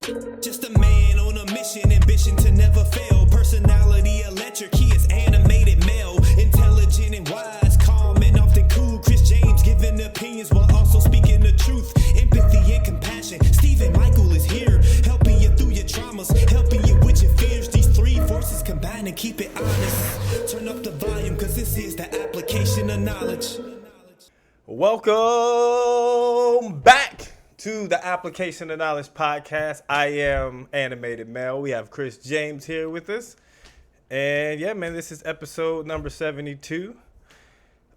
Just a man on a mission, ambition to never fail. Personality electric, he is animated male. Intelligent and wise, calm and often cool. Chris James giving opinions while also speaking the truth. Empathy and compassion. Stephen Michael is here, helping you through your traumas, helping you with your fears. These three forces combine and keep it honest. Turn up the volume, cause this is the application of knowledge. Welcome back to the Application of Knowledge podcast. I am Animated Mel. We have Chris James here with us. And yeah, man, this is episode number 72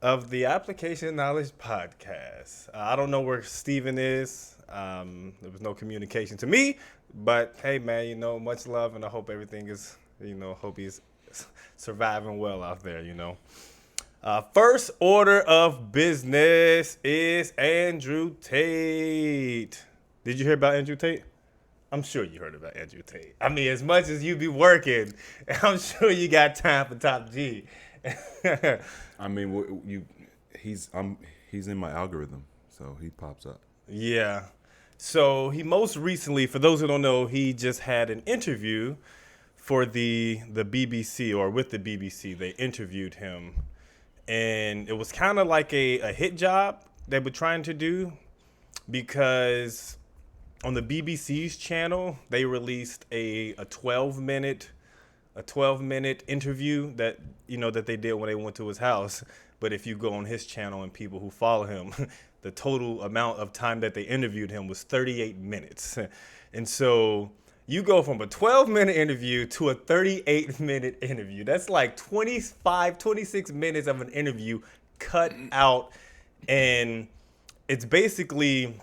of the Application of Knowledge podcast. I don't know where Steven is. There was no communication to me. But hey, man, you know, much love. And I hope everything is, hope he's surviving well out there, First order of business is Andrew Tate. Did you hear about Andrew Tate? I'm sure you heard about Andrew Tate. I mean, as much as you be working, I'm sure you got time for Top G. I mean, he's in my algorithm, so he pops up. Yeah. So he most recently, for those who don't know, he just had an interview for the BBC, or with the BBC. They interviewed him. And it was kind of like a hit job they were trying to do, because on the BBC's channel, they released a 12-minute interview that they did when they went to his house. But if you go on his channel and people who follow him, the total amount of time that they interviewed him was 38 minutes. And so you go from a 12-minute interview to a 38-minute interview. That's like 26 minutes of an interview cut out. And it's basically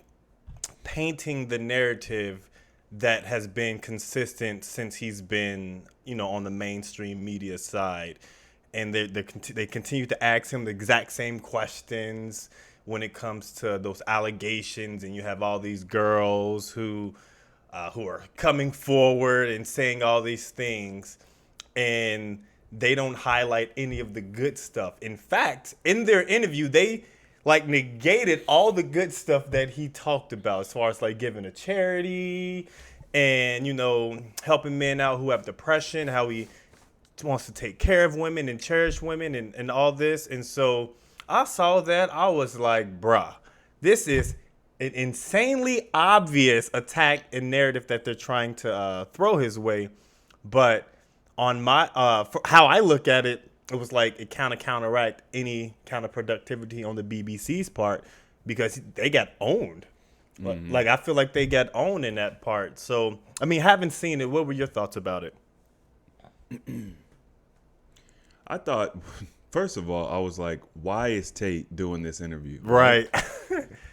painting the narrative that has been consistent since he's been, on the mainstream media side. And they continue to ask him the exact same questions when it comes to those allegations. And you have all these girls who are coming forward and saying all these things, and they don't highlight any of the good stuff. In fact, in their interview, they negated all the good stuff that he talked about, as far as giving to charity and, helping men out who have depression, how he wants to take care of women and cherish women and all this. And so I saw that. I was like, bruh, this is an insanely obvious attack and narrative that they're trying to throw his way. But on my how I look at it, it was like it kind of counteract any kind of productivity on the BBC's part, because they got owned. Mm-hmm. I feel like they got owned in that part. So, I mean, haven't seen it. What were your thoughts about it? I thought, first of all, I was like, why is Tate doing this interview? Right.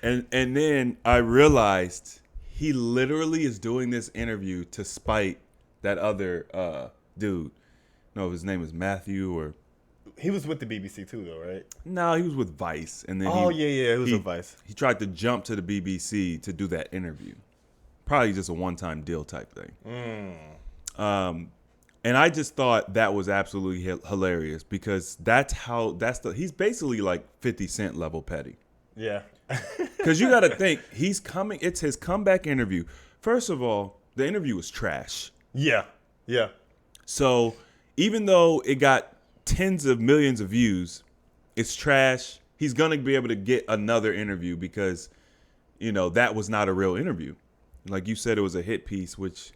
And then I realized he literally is doing this interview to spite that other dude. No, his name is Matthew, or he was with the BBC too, though, right? No, he was with Vice, and then he was with Vice. He tried to jump to the BBC to do that interview, probably just a one-time deal type thing. And I just thought that was absolutely hilarious, because he's basically like 50 Cent level petty. Yeah. Because you got to think, it's his comeback interview. First of all, the interview was trash. Yeah. Yeah. So even though it got tens of millions of views, it's trash. He's going to be able to get another interview, because, that was not a real interview. Like you said, it was a hit piece, which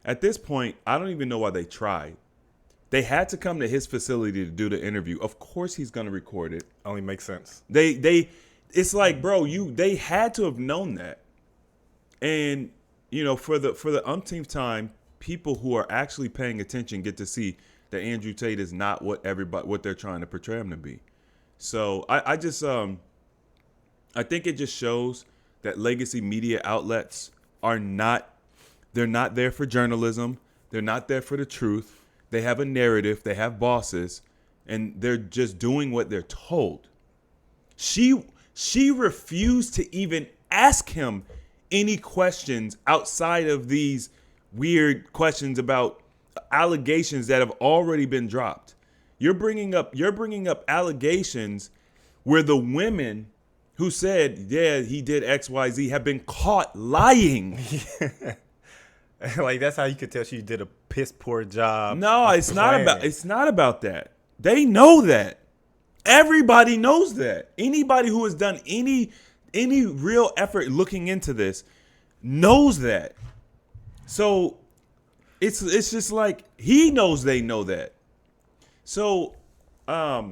at this point, I don't even know why they tried. They had to come to his facility to do the interview. Of course he's going to record it. Only makes sense. It's like, bro, they had to have known that. And, for the umpteenth time, people who are actually paying attention get to see that Andrew Tate is not what they're trying to portray him to be. So I think it just shows that legacy media outlets they're not there for journalism. They're not there for the truth. They have a narrative. They have bosses, and they're just doing what they're told. She refused to even ask him any questions outside of these weird questions about allegations that have already been dropped. You're bringing up allegations where the women who said, yeah, he did XYZ have been caught lying. Like that's how you could tell she did a piss poor job. No, of it's not planning. it's not about that. They know that. Everybody knows that. Anybody who has done any real effort looking into this knows that. So it's just like he knows they know that. So I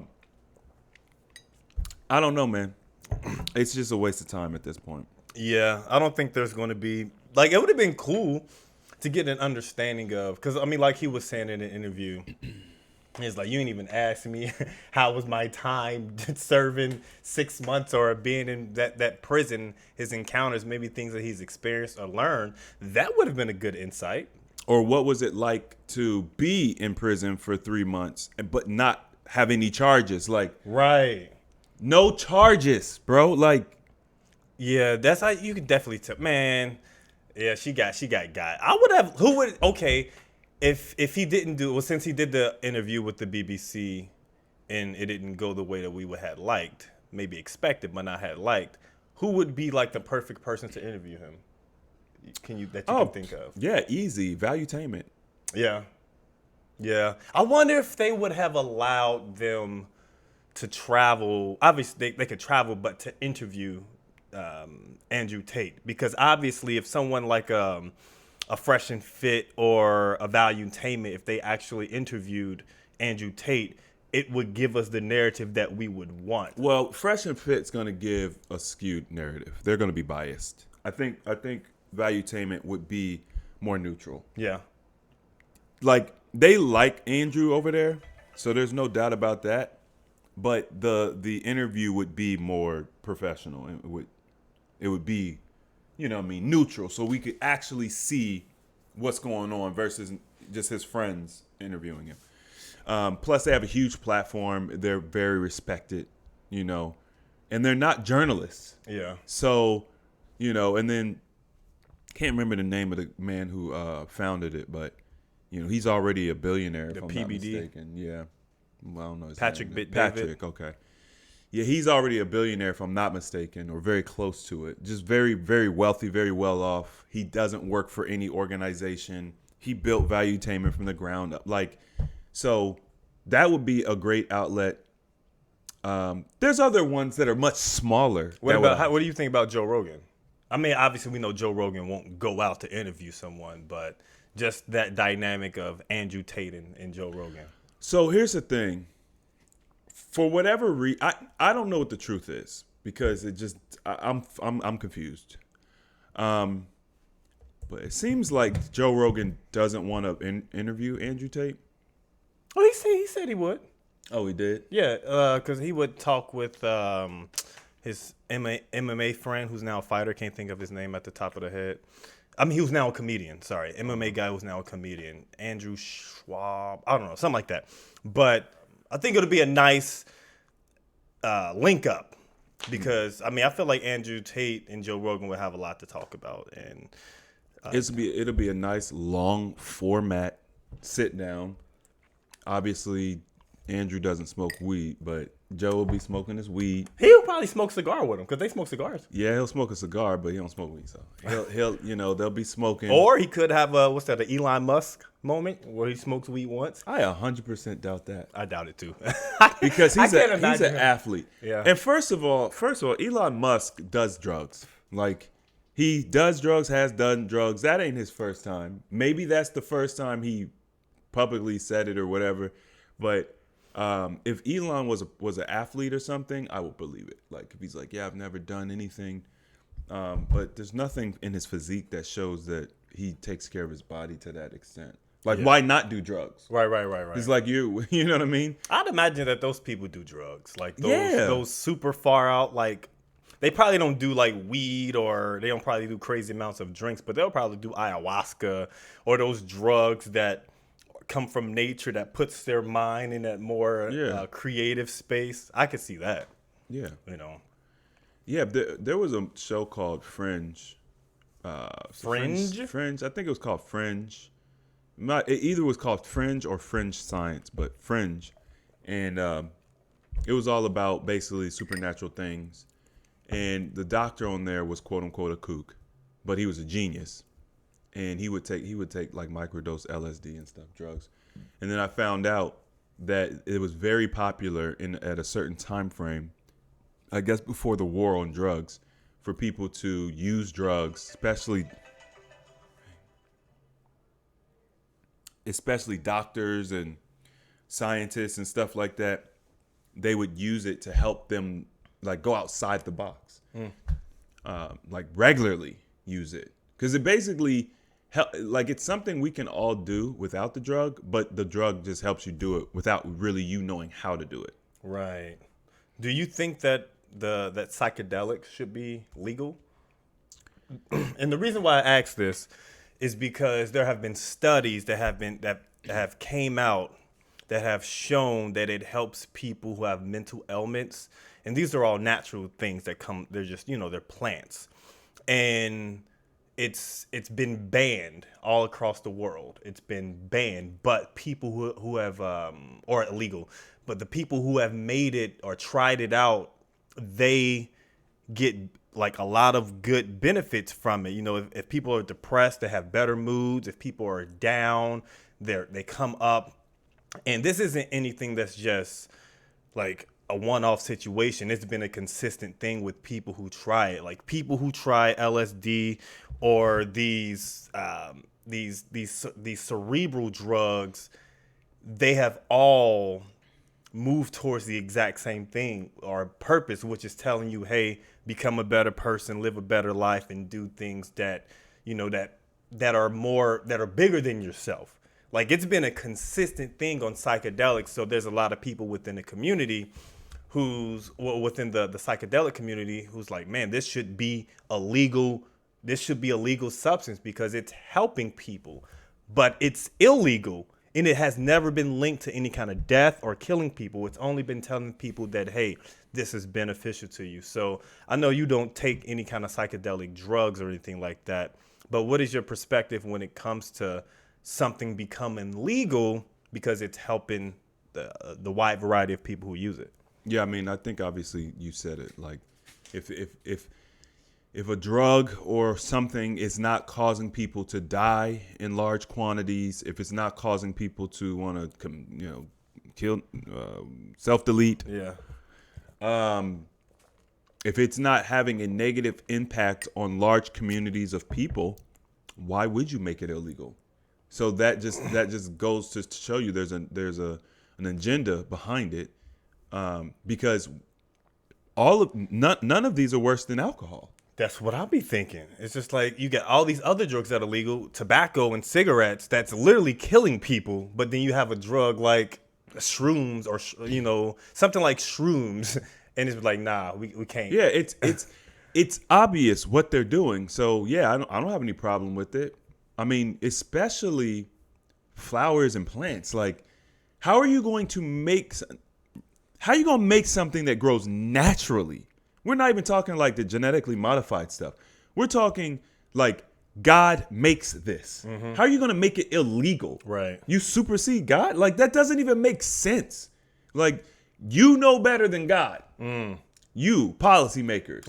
don't know, man. It's just a waste of time at this point. Yeah, I don't think there's going to be like it would have been cool to get an understanding of because I mean, like he was saying in an interview, he's like, you ain't even asked me how was my time serving 6 months or being in that prison, his encounters, maybe things that he's experienced or learned. That would have been a good insight. Or what was it like to be in prison for 3 months but not have any charges? Like, Right. no charges, bro. Like, Yeah, that's how you could definitely tell. Man, yeah, she got I would have. Who would? Okay, if he didn't do well, since he did the interview with the BBC, and it didn't go the way that we would have liked, maybe expected, but not had liked. Who would be like the perfect person to interview him? Can you can think of? yeah, easy. Valuetainment. Yeah, yeah. I wonder if they would have allowed them to travel. Obviously, they could travel, but to interview Andrew Tate, because obviously, if someone like a Fresh and Fit or a Valuetainment, if they actually interviewed Andrew Tate, it would give us the narrative that we would want. Well, Fresh and Fit's going to give a skewed narrative. They're going to be biased. I think Valuetainment would be more neutral. Yeah, Like, they like Andrew over there, so there's no doubt about that. But the interview would be more professional. It would be, you know what I mean, neutral, so we could actually see what's going on versus just his friends interviewing him. Plus, they have a huge platform. They're very respected, you know, and they're not journalists. yeah. So, you know, and then can't remember the name of the man who founded it, but you know, he's already a billionaire. The if I'm PBD? not mistaken. Yeah, well, I don't know his Patrick name. Bit Patrick. Okay. Yeah, he's already a billionaire, if I'm not mistaken, or very close to it. Just very, very wealthy, very well off. He doesn't work for any organization. He built Valuetainment from the ground up. Like, so that would be a great outlet. There's other ones that are much smaller. What do you think about Joe Rogan? I mean, obviously we know Joe Rogan won't go out to interview someone, but just that dynamic of Andrew Tate and Joe Rogan. So here's the thing. For whatever reason, I don't know what the truth is, because it just I'm confused. But it seems like Joe Rogan doesn't want to interview Andrew Tate. Oh, he said he would. Oh, he did? Yeah, because he would talk with his MMA friend, who's now a fighter. Can't think of his name at the top of the head. I mean, he was now a comedian. Sorry, MMA guy was now a comedian. Andrew Schwab. I don't know, something like that. But I think it'll be a nice link up, because I mean, I feel like Andrew Tate and Joe Rogan would have a lot to talk about, and it'll be a nice long format sit down. Obviously, Andrew doesn't smoke weed, but Joe will be smoking his weed. he'll probably smoke cigar with him, because they smoke cigars. Yeah, he'll smoke a cigar, but he don't smoke weed, so he'll you know, they'll be smoking. Or he could have an Elon Musk moment where he smokes weed once. I 100% doubt that. I doubt it too. Because he's can't an imagine him. athlete. Yeah. And first of all, Elon Musk does drugs. Like, he does drugs, has done drugs. That ain't his first time. Maybe that's the first time he publicly said it or whatever. But if Elon was an athlete or something, I would believe it. Like, if he's like, yeah, I've never done anything. But there's nothing in his physique that shows that he takes care of his body to that extent. Like, why not do drugs? Right. He's like, you know what I mean? I'd imagine that those people do drugs. Like Yeah. those super far out, like they probably don't do like weed, or they don't probably do crazy amounts of drinks, but they'll probably do ayahuasca or those drugs that come from nature that puts their mind in that more creative space. I could see that. Yeah. You know. Yeah, there was a show called Fringe. Fringe? Fringe. I think it was called Fringe. It either was called Fringe or Fringe Science, but Fringe. And it was all about basically supernatural things. And the doctor on there was, quote unquote, a kook, but he was a genius. and he would take like microdose LSD and stuff, drugs. And then I found out that it was very popular at a certain time frame, I guess before the war on drugs, for people to use drugs, especially doctors and scientists and stuff like that. They would use it to help them like go outside the box, like regularly use it, because it basically like it's something we can all do without the drug, but the drug just helps you do it without really you knowing how to do it. Right. Do you think that that psychedelics should be legal? And the reason why I ask this is because there have been studies that have came out that have shown that it helps people who have mental ailments, and these are all natural things that come. They're just they're plants, and it's been banned all across the world. It's been banned, but people who have or illegal, but the people who have made it or tried it out, they get like a lot of good benefits from it. If people are depressed, they have better moods. If people are down, they come up. And this isn't anything that's just like a one-off situation. It's been a consistent thing with people who try it. Like people who try LSD or these cerebral drugs, they have all moved towards the exact same thing or purpose, which is telling you, hey, become a better person, live a better life, and do things that that are bigger than yourself. Like it's been a consistent thing on psychedelics. So there's a lot of people within the community within the psychedelic community who's like, man, this should be a legal substance because it's helping people, but it's illegal. And it has never been linked to any kind of death or killing people. It's only been telling people that, hey, this is beneficial to you. So I know you don't take any kind of psychedelic drugs or anything like that, but what is your perspective when it comes to something becoming legal because it's helping the wide variety of people who use it? Yeah, I mean, I think obviously you said it. Like, if a drug or something is not causing people to die in large quantities, if it's not causing people to want to, kill, self-delete, if it's not having a negative impact on large communities of people, why would you make it illegal? So that just goes to show you there's an agenda behind it, because none of these are worse than alcohol. That's what I'll be thinking. It's just like you get all these other drugs that are legal, tobacco and cigarettes, that's literally killing people. But then you have a drug like shrooms or something like shrooms, and it's like, nah, we can't. Yeah, it's obvious what they're doing. So yeah, I don't have any problem with it. I mean, especially flowers and plants. Like, how are you going to make something that grows naturally? We're not even talking like the genetically modified stuff. We're talking like God makes this. Mm-hmm. How are you going to make it illegal? Right. You supersede God? Like, that doesn't even make sense. Like, you know better than God. You, policymakers.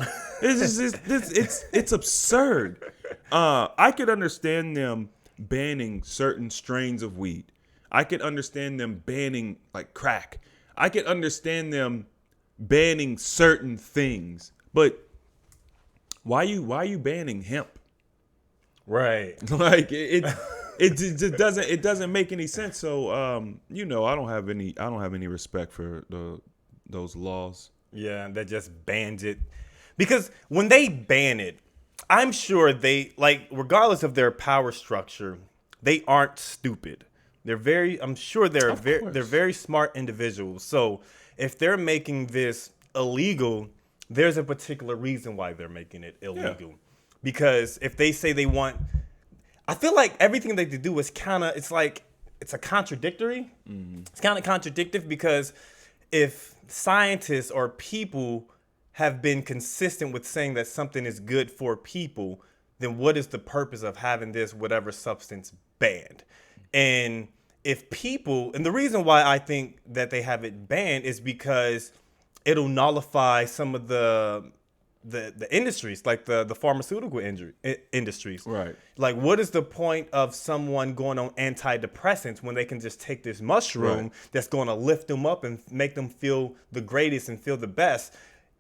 It's absurd. I could understand them banning certain strains of weed. I could understand them banning like crack. I could understand them banning certain things. But why you banning hemp? Right. Like it just doesn't make any sense. So I don't have any respect for those laws. Yeah, that just bans it. Because when they ban it, I'm sure they, like, regardless of their power structure, they aren't stupid. I'm sure they're very smart individuals. So if they're making this illegal, there's a particular reason why they're making it illegal. Yeah. Because if they say they want, I feel like everything they do is it's a contradictory. Mm-hmm. It's kind of contradictory because if scientists or people have been consistent with saying that something is good for people, then what is the purpose of having this whatever substance banned? And if people, and the reason why I think that they have it banned is because it'll nullify some of the the industries, like the pharmaceutical industries. Right. Like, what is the point of someone going on antidepressants when they can just take this mushroom that's going to lift them up and make them feel the greatest and feel the best?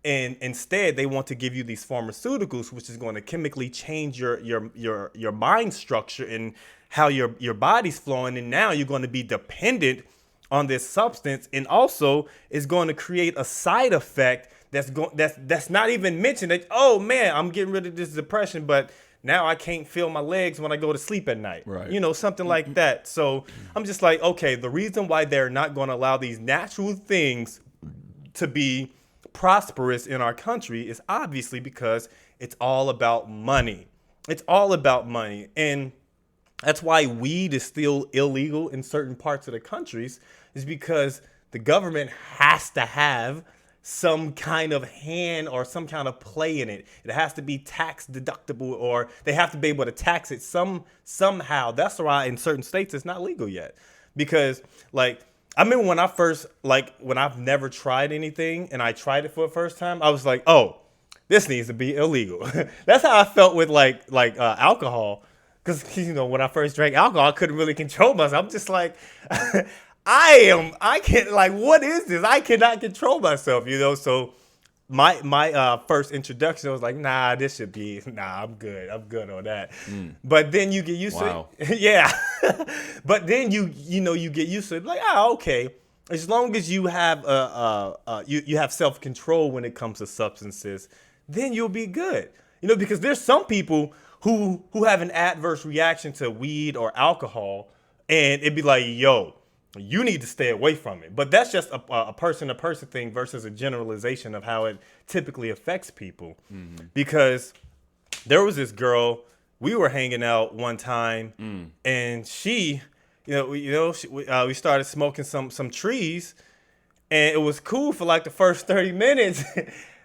And instead, they want to give you these pharmaceuticals, which is going to chemically change your mind structure and how your body's flowing. And now you're going to be dependent on this substance, and also is going to create a side effect that's not even mentioned. That, oh man, I'm getting rid of this depression, but now I can't feel my legs when I go to sleep at night. Right. You know, something like that. So I'm just like, okay, the reason why they're not going to allow these natural things to be prosperous in our country is obviously because it's all about money. It's all about money. And that's why weed is still illegal in certain parts of the countries, is because the government has to have some kind of hand or some kind of play in it. It has to be tax deductible, or they have to be able to tax it somehow. That's why in certain states it's not legal yet. Because like, I remember when when I've never tried anything and I tried it for the first time, I was like, oh, this needs to be illegal. That's how I felt with like alcohol. Because, you know, when I first drank alcohol, I couldn't really control myself. I'm just like, I can't, like, what is this? I cannot control myself, you know? So my first introduction, I was like, nah, I'm good. I'm good on that. But then you get used to it. Yeah. But then you get used to it. Like, okay. As long as you have you have self-control when it comes to substances, then you'll be good. You know, because there's some people who have an adverse reaction to weed or alcohol, and it'd be like, yo, you need to stay away from it. But that's just a person-to-person thing versus a generalization of how it typically affects people. Mm-hmm. Because there was this girl, we were hanging out one time, and she, we started smoking some trees, and it was cool for like the first 30 minutes.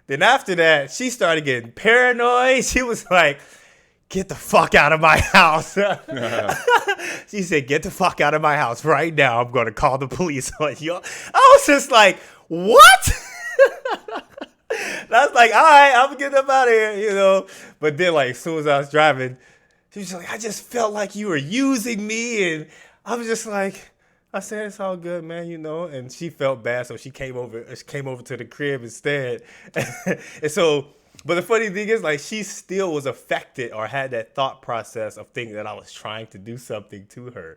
Then after that, she started getting paranoid. She was like, get the fuck out of my house. She said, get the fuck out of my house right now. I'm going to call the police on you. I was just like, what? And I was like, all right, I'm getting up out of here, you know. But then, like, as soon as I was driving, she was like, I just felt like you were using me. And I was just like, I said, it's all good, man, you know. And she felt bad, so she came over to the crib instead. And so, but the funny thing is, like, she still was affected or had that thought process of thinking that I was trying to do something to her.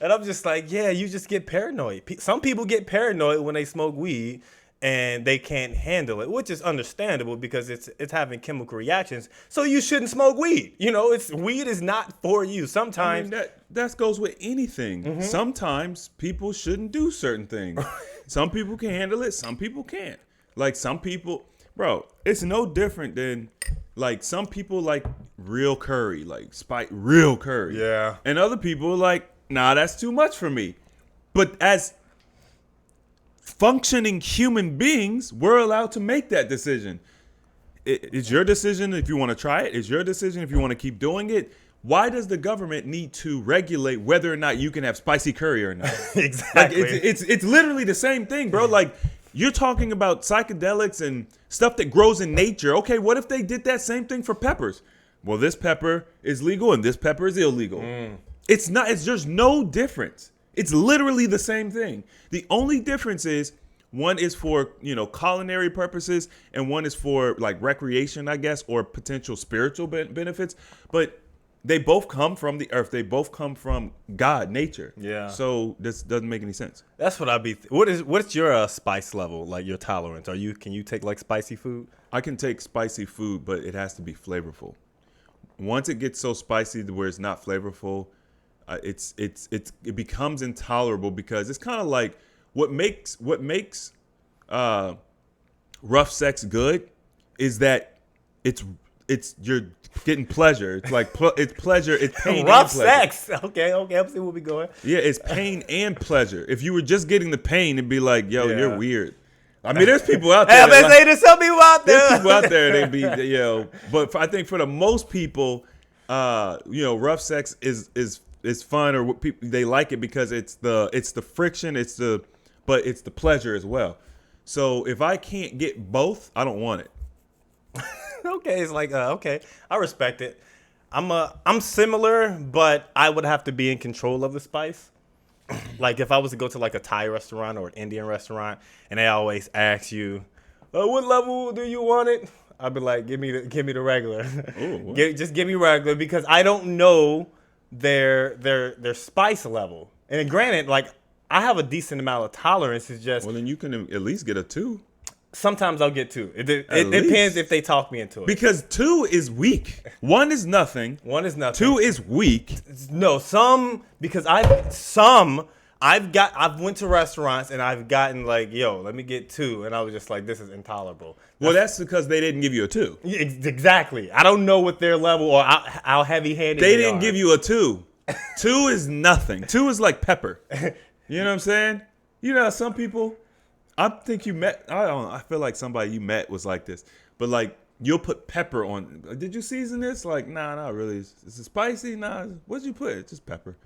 And I'm just like, yeah, you just get paranoid. Some people get paranoid when they smoke weed and they can't handle it, which is understandable because it's having chemical reactions. So you shouldn't smoke weed. You know, weed is not for you. Sometimes that goes with anything. Mm-hmm. Sometimes people shouldn't do certain things. Some people can handle it. Some people can't. Like some people, bro, it's no different than like some people like real curry, like real curry. Yeah. And other people are like, nah, that's too much for me. But as functioning human beings, we're allowed to make that decision. It's your decision if you want to try it. It's your decision if you want to keep doing it. Why does the government need to regulate whether or not you can have spicy curry or not? Exactly. Like it's literally the same thing, bro. Like you're talking about psychedelics and stuff that grows in nature. Okay, what if they did that same thing for peppers? Well, this pepper is legal and this pepper is illegal. It's not. There's no difference. It's literally the same thing. The only difference is one is for, culinary purposes and one is for like recreation, I guess, or potential spiritual benefits. But they both come from the earth. They both come from God, nature. Yeah. So this doesn't make any sense. That's what I'd be. What's your spice level, like your tolerance? Can you take like spicy food? I can take spicy food, but it has to be flavorful. Once it gets so spicy where it's not flavorful, it becomes intolerable because it's kind of like what makes rough sex good is that it's you're getting pleasure. It's like it's pleasure. It's pain. Rough sex. Okay. I'm seeing where we going. Yeah, it's pain and pleasure. If you were just getting the pain, it'd be like, yo, you're weird. I mean, there's people out there. There's some people out there. There's people out there. They be, But I think for the most people, rough sex is fun, or people they like it because it's the friction, but it's the pleasure as well. So if I can't get both, I don't want it. Okay, it's like okay, I respect it. I'm similar, but I would have to be in control of the spice. Like if I was to go to like a Thai restaurant or an Indian restaurant, and they always ask you, "What level do you want it?" I'd be like, "Give me the regular. Ooh, Just give me regular," because I don't know their spice level. And granted, like I have a decent amount of tolerance. It's just Well, then you can at least get a 2. sometimes I'll get 2. It At depends least. if they talk me into it. Because 2 is weak. 1 is nothing. One is nothing. 2 is weak. No, because I've went to restaurants and I've gotten like, yo, let me get 2, and I was just like, this is intolerable. Well, that's because they didn't give you a 2. Yeah, exactly. I don't know what their level or how heavy-handed They they didn't are. give you a 2. 2 is nothing. 2 is like pepper. You know what I'm saying? You know, some people, I think you met, I feel like somebody you met was like this. But like, you'll put pepper on. Did you season this? Like, nah, not really. Is it spicy? Nah. What'd you put? It's just pepper.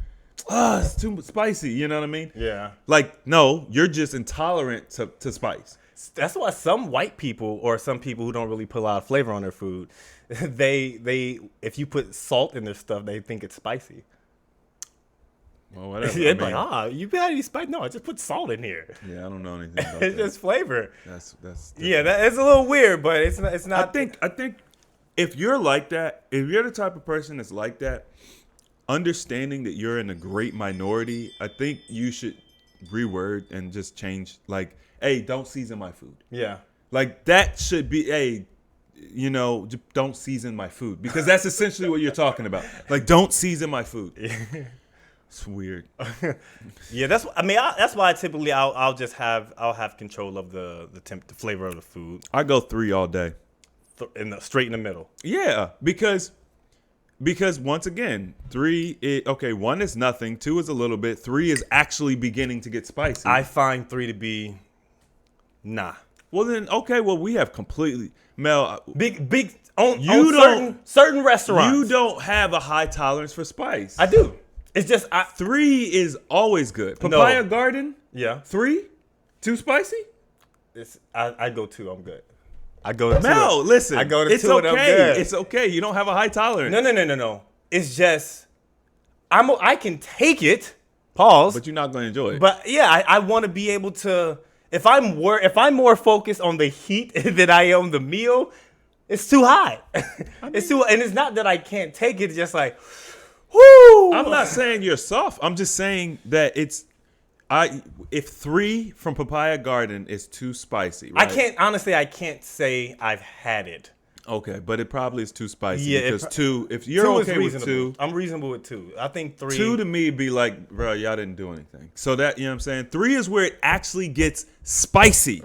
It's too spicy. You know what I mean? Yeah. Like, no, you're just intolerant to spice. That's why some white people or some people who don't really put a lot of flavor on their food, they if you put salt in their stuff, they think it's spicy. Well, whatever. Yeah, I mean, like, you got any spice? No, I just put salt in here. yeah, I don't know anything about It's that. just flavor. That's Yeah, it's a little weird, but it's not. I think if you're like that, if you're the type of person that's like that, understanding that you're in a great minority, I think you should reword and just change, like, hey, don't season my food. Yeah. Like, that should be, hey, you know, don't season my food, because that's essentially what you're talking about. Like, don't season my food. It's weird. Yeah, that's why typically I'll have control of the flavor of the food I go 3 all day. straight in the middle. Yeah, because once again, 1 is nothing, 2 is a little bit, 3 is actually beginning to get spicy. I find 3 to be nah. Well then, okay, well we have completely Mel. Big on You certain restaurants. You don't have a high tolerance for spice. I do. It's just 3 is always good. Papaya Garden, yeah. 3, too spicy. I go 2. I'm good. I go to 2. Mel, listen, I go to it's 2 and I'm okay. good. It's okay. You don't have a high tolerance. No. It's just I can take it. Pause. But you're not going to enjoy it. But yeah, I want to be able to. If I'm more focused on the heat than I am the meal, it's too high. It's too, and it's not that I can't take it. It's just like, whoo. I'm not saying you're soft. I'm just saying that if 3 from Papaya Garden is too spicy, right? I can't say I've had it. Okay, but it probably is too spicy. Yeah, because 2, if you're 2 okay is with reasonable. 2, I'm reasonable with 2. I think 3. 2 to me be like, bro, y'all didn't do anything. So that, you know what I'm saying? 3 is where it actually gets spicy.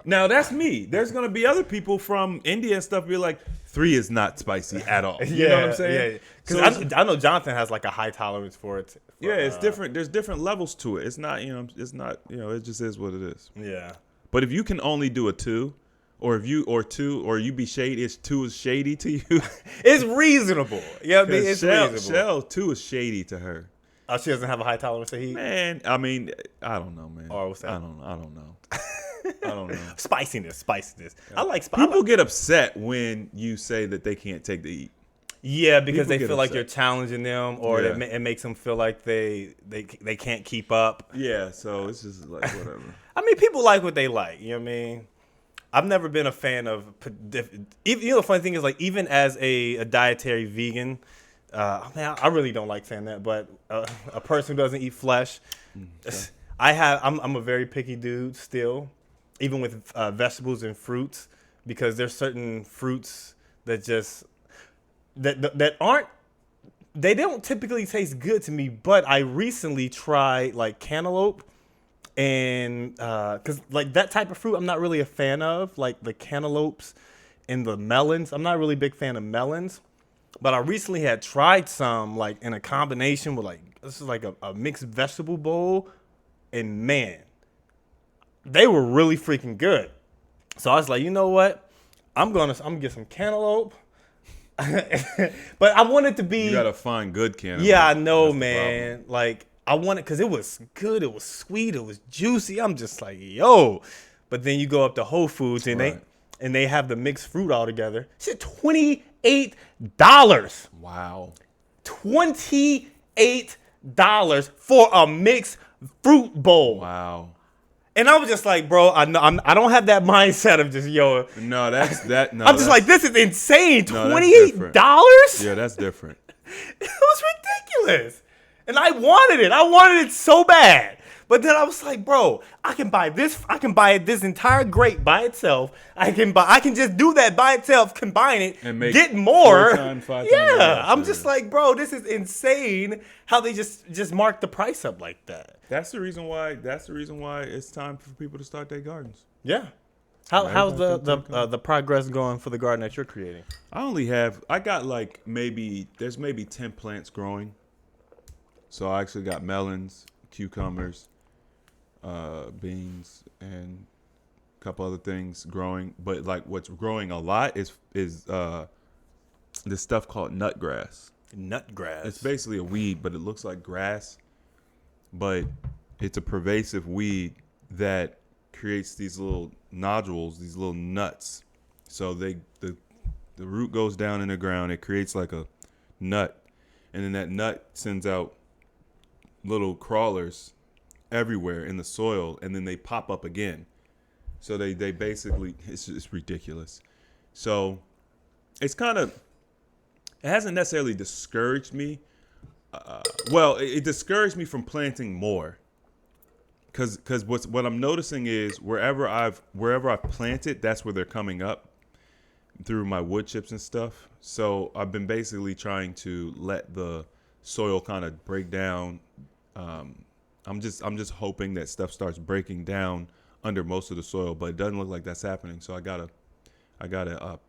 Now that's me. There's gonna be other people from India and stuff be like, 3 is not spicy at all. You know what I'm saying? Yeah. Because I know Jonathan has like a high tolerance for it. Yeah, it's different. There's different levels to it. It's not, it just is what it is. Yeah. But if you can only do a 2, or you be shady, 2 is shady to you. It's reasonable. Yeah, I mean, it's reasonable. Shell 2 is shady to her. Oh, she doesn't have a high tolerance to heat? Man, I mean, I don't know, man. Or what's that? I don't know. I don't know. Spiciness. I like spice. People get upset when you say that they can't take the heat. Yeah, because People they get feel like upset. you're challenging them, or Yeah. it makes them feel like they can't keep up. Yeah, so it's just like whatever. I mean, people like what they like. You know what I mean? I've never been a fan of. The funny thing is, like, even as a dietary vegan, I really don't like saying that, but a person who doesn't eat flesh, I'm a very picky dude still, even with vegetables and fruits, because there's certain fruits that just that aren't. They don't typically taste good to me, but I recently tried like cantaloupe. And because like that type of fruit I'm not really a fan of, like the cantaloupes and the melons. I'm not really a big fan of melons, but I recently had tried some like in a combination with like, this is like a mixed vegetable bowl, and man, they were really freaking good. So I was like, you know what, I'm gonna get some cantaloupe. But I want it to be, You gotta find good cantaloupe. yeah, I know, That's the man. problem. Like, I want it because it was good. It was sweet. It was juicy. I'm just like, yo. But then you go up to Whole Foods and Right. and they have the mixed fruit all together. Shit, $28. Wow. $28 for a mixed fruit bowl. Wow. And I was just like, bro, I don't have that mindset of just, yo. No, that's that. No, I'm just like, this is insane. No, that's $28? Yeah, that's different. It was ridiculous. And I wanted it. I wanted it so bad. But then I was like, bro, I can buy this. I can buy this entire grape by itself. I can just do that by itself, combine it, And make get more. 4 times, 5 times yeah, less, I'm just like, bro, this is insane. How they just mark the price up like that. That's the reason why. That's the reason why it's time for people to start their gardens. Yeah. How's Everybody the progress going for the garden that you're creating? I got like there's maybe 10 plants growing. So I actually got melons, cucumbers, beans, and a couple other things growing. But like what's growing a lot is this stuff called nutgrass. Nutgrass. It's basically a weed, but it looks like grass. But it's a pervasive weed that creates these little nodules, these little nuts. So the root goes down in the ground. It creates like a nut, and then that nut sends out little crawlers everywhere in the soil, and then they pop up again. So they basically, it's ridiculous. So it's kind of, it hasn't necessarily discouraged me. Well, it discouraged me from planting more. Cause what I'm noticing is wherever I've planted, that's where they're coming up through my wood chips and stuff. So I've been basically trying to let the soil kind of break down. I'm just hoping that stuff starts breaking down under most of the soil, but it doesn't look like that's happening. So I got a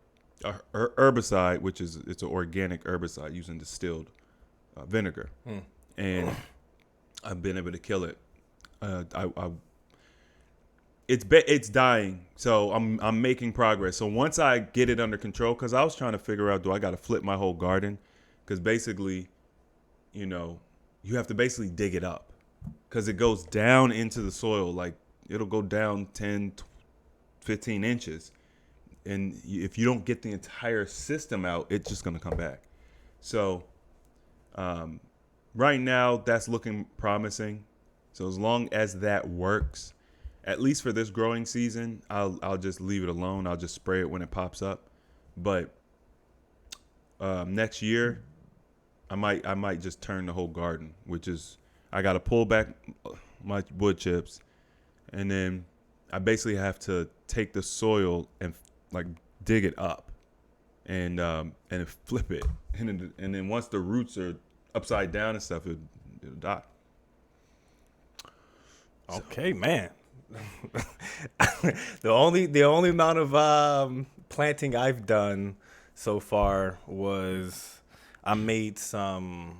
herbicide, which it's an organic herbicide using distilled vinegar, and I've been able to kill it. It's dying, so I'm making progress. So once I get it under control, because I was trying to figure out, do I got to flip my whole garden? Because basically, you have to basically dig it up, because it goes down into the soil, like it'll go down 10, 15 inches, and if you don't get the entire system out, it's just gonna come back. So right now, that's looking promising. So as long as that works, at least for this growing season, I'll just leave it alone. I'll just spray it when it pops up. But next year, I might just turn the whole garden, which is I got to pull back my wood chips, and then I basically have to take the soil and like dig it up, and flip it, and then once the roots are upside down and stuff, it'll die. Okay, man. The only amount of planting I've done so far was I made some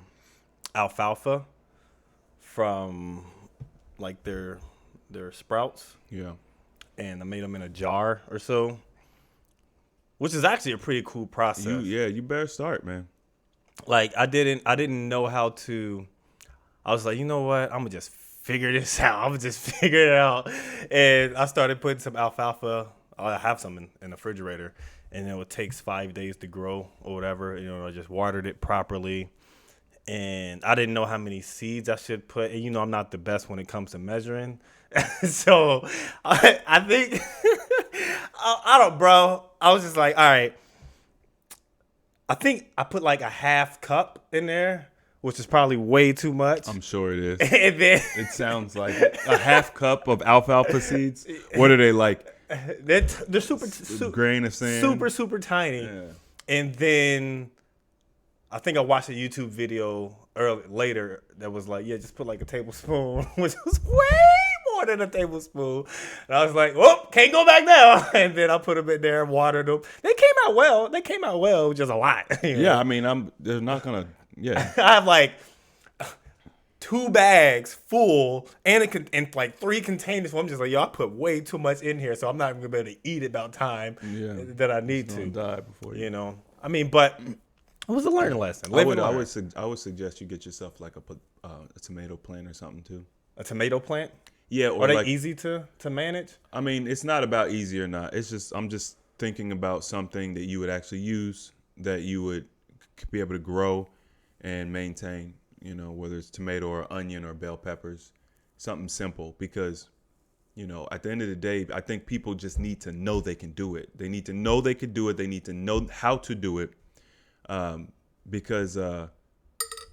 alfalfa from like their sprouts. Yeah. And I made them in a jar or so, which is actually a pretty cool process. You better start, man. Like I didn't know how to. I was like, you know what? I'm gonna just figure this out. I'm gonna just figure it out. And I started putting some alfalfa. I have some in the refrigerator, and it takes 5 days to grow or whatever. I just watered it properly, and I didn't know how many seeds I should put. And I'm not the best when it comes to measuring, so I think I don't, bro. I was just like, all right. I think I put like a half cup in there, which is probably way too much. I'm sure it is. And then It sounds like a half cup of alfalfa seeds. What are they like? they're super Grain of sand. super tiny. Yeah. And then I think I watched a YouTube video later that was like, yeah, just put like a tablespoon, which was way more than a tablespoon. And I was like, whoop, can't go back now. And then I put them in there and watered them. They came out well, just a lot. Yeah, I mean, they're not gonna. Yeah. I have like 2 bags full and like 3 containers. So I'm just like, yo, I put way too much in here, so I'm not even gonna be able to eat it about time that I need to. Die before you. I mean, but it was a learning lesson. I would suggest you get yourself like a tomato plant or something too. A tomato plant? Yeah, Are they easy to manage? I mean, it's not about easy or not. It's just I'm just thinking about something that you would actually use, that you would be able to grow and maintain, you know, whether it's tomato or onion or bell peppers, something simple. Because, you know, at the end of the day, I think people just need to know they can do it. They need to know they can do it. They need to know how to do it, because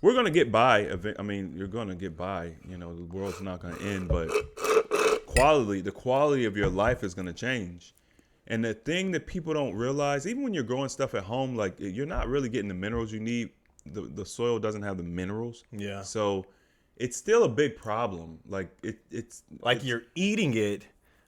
we're going to get by. I mean, you're going to get by. You know, the world's not going to end, but the quality of your life is going to change. And the thing that people don't realize, even when you're growing stuff at home, like, you're not really getting the minerals you need. The soil doesn't have the minerals. Yeah. So it's still a big problem. Like it's you're eating it,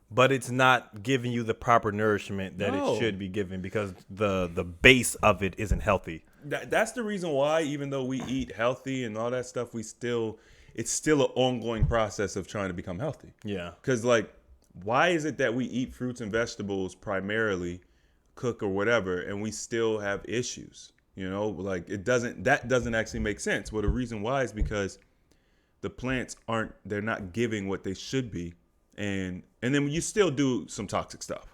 but it's not giving you the proper nourishment that it should be given, because the base of it isn't healthy. That's the reason why, even though we eat healthy and all that stuff, it's still an ongoing process of trying to become healthy. Yeah. Because, like, why is it that we eat fruits and vegetables primarily, cook or whatever, and we still have issues? You know, like, that doesn't actually make sense. Well, the reason why is because the plants they're not giving what they should be. And then you still do some toxic stuff.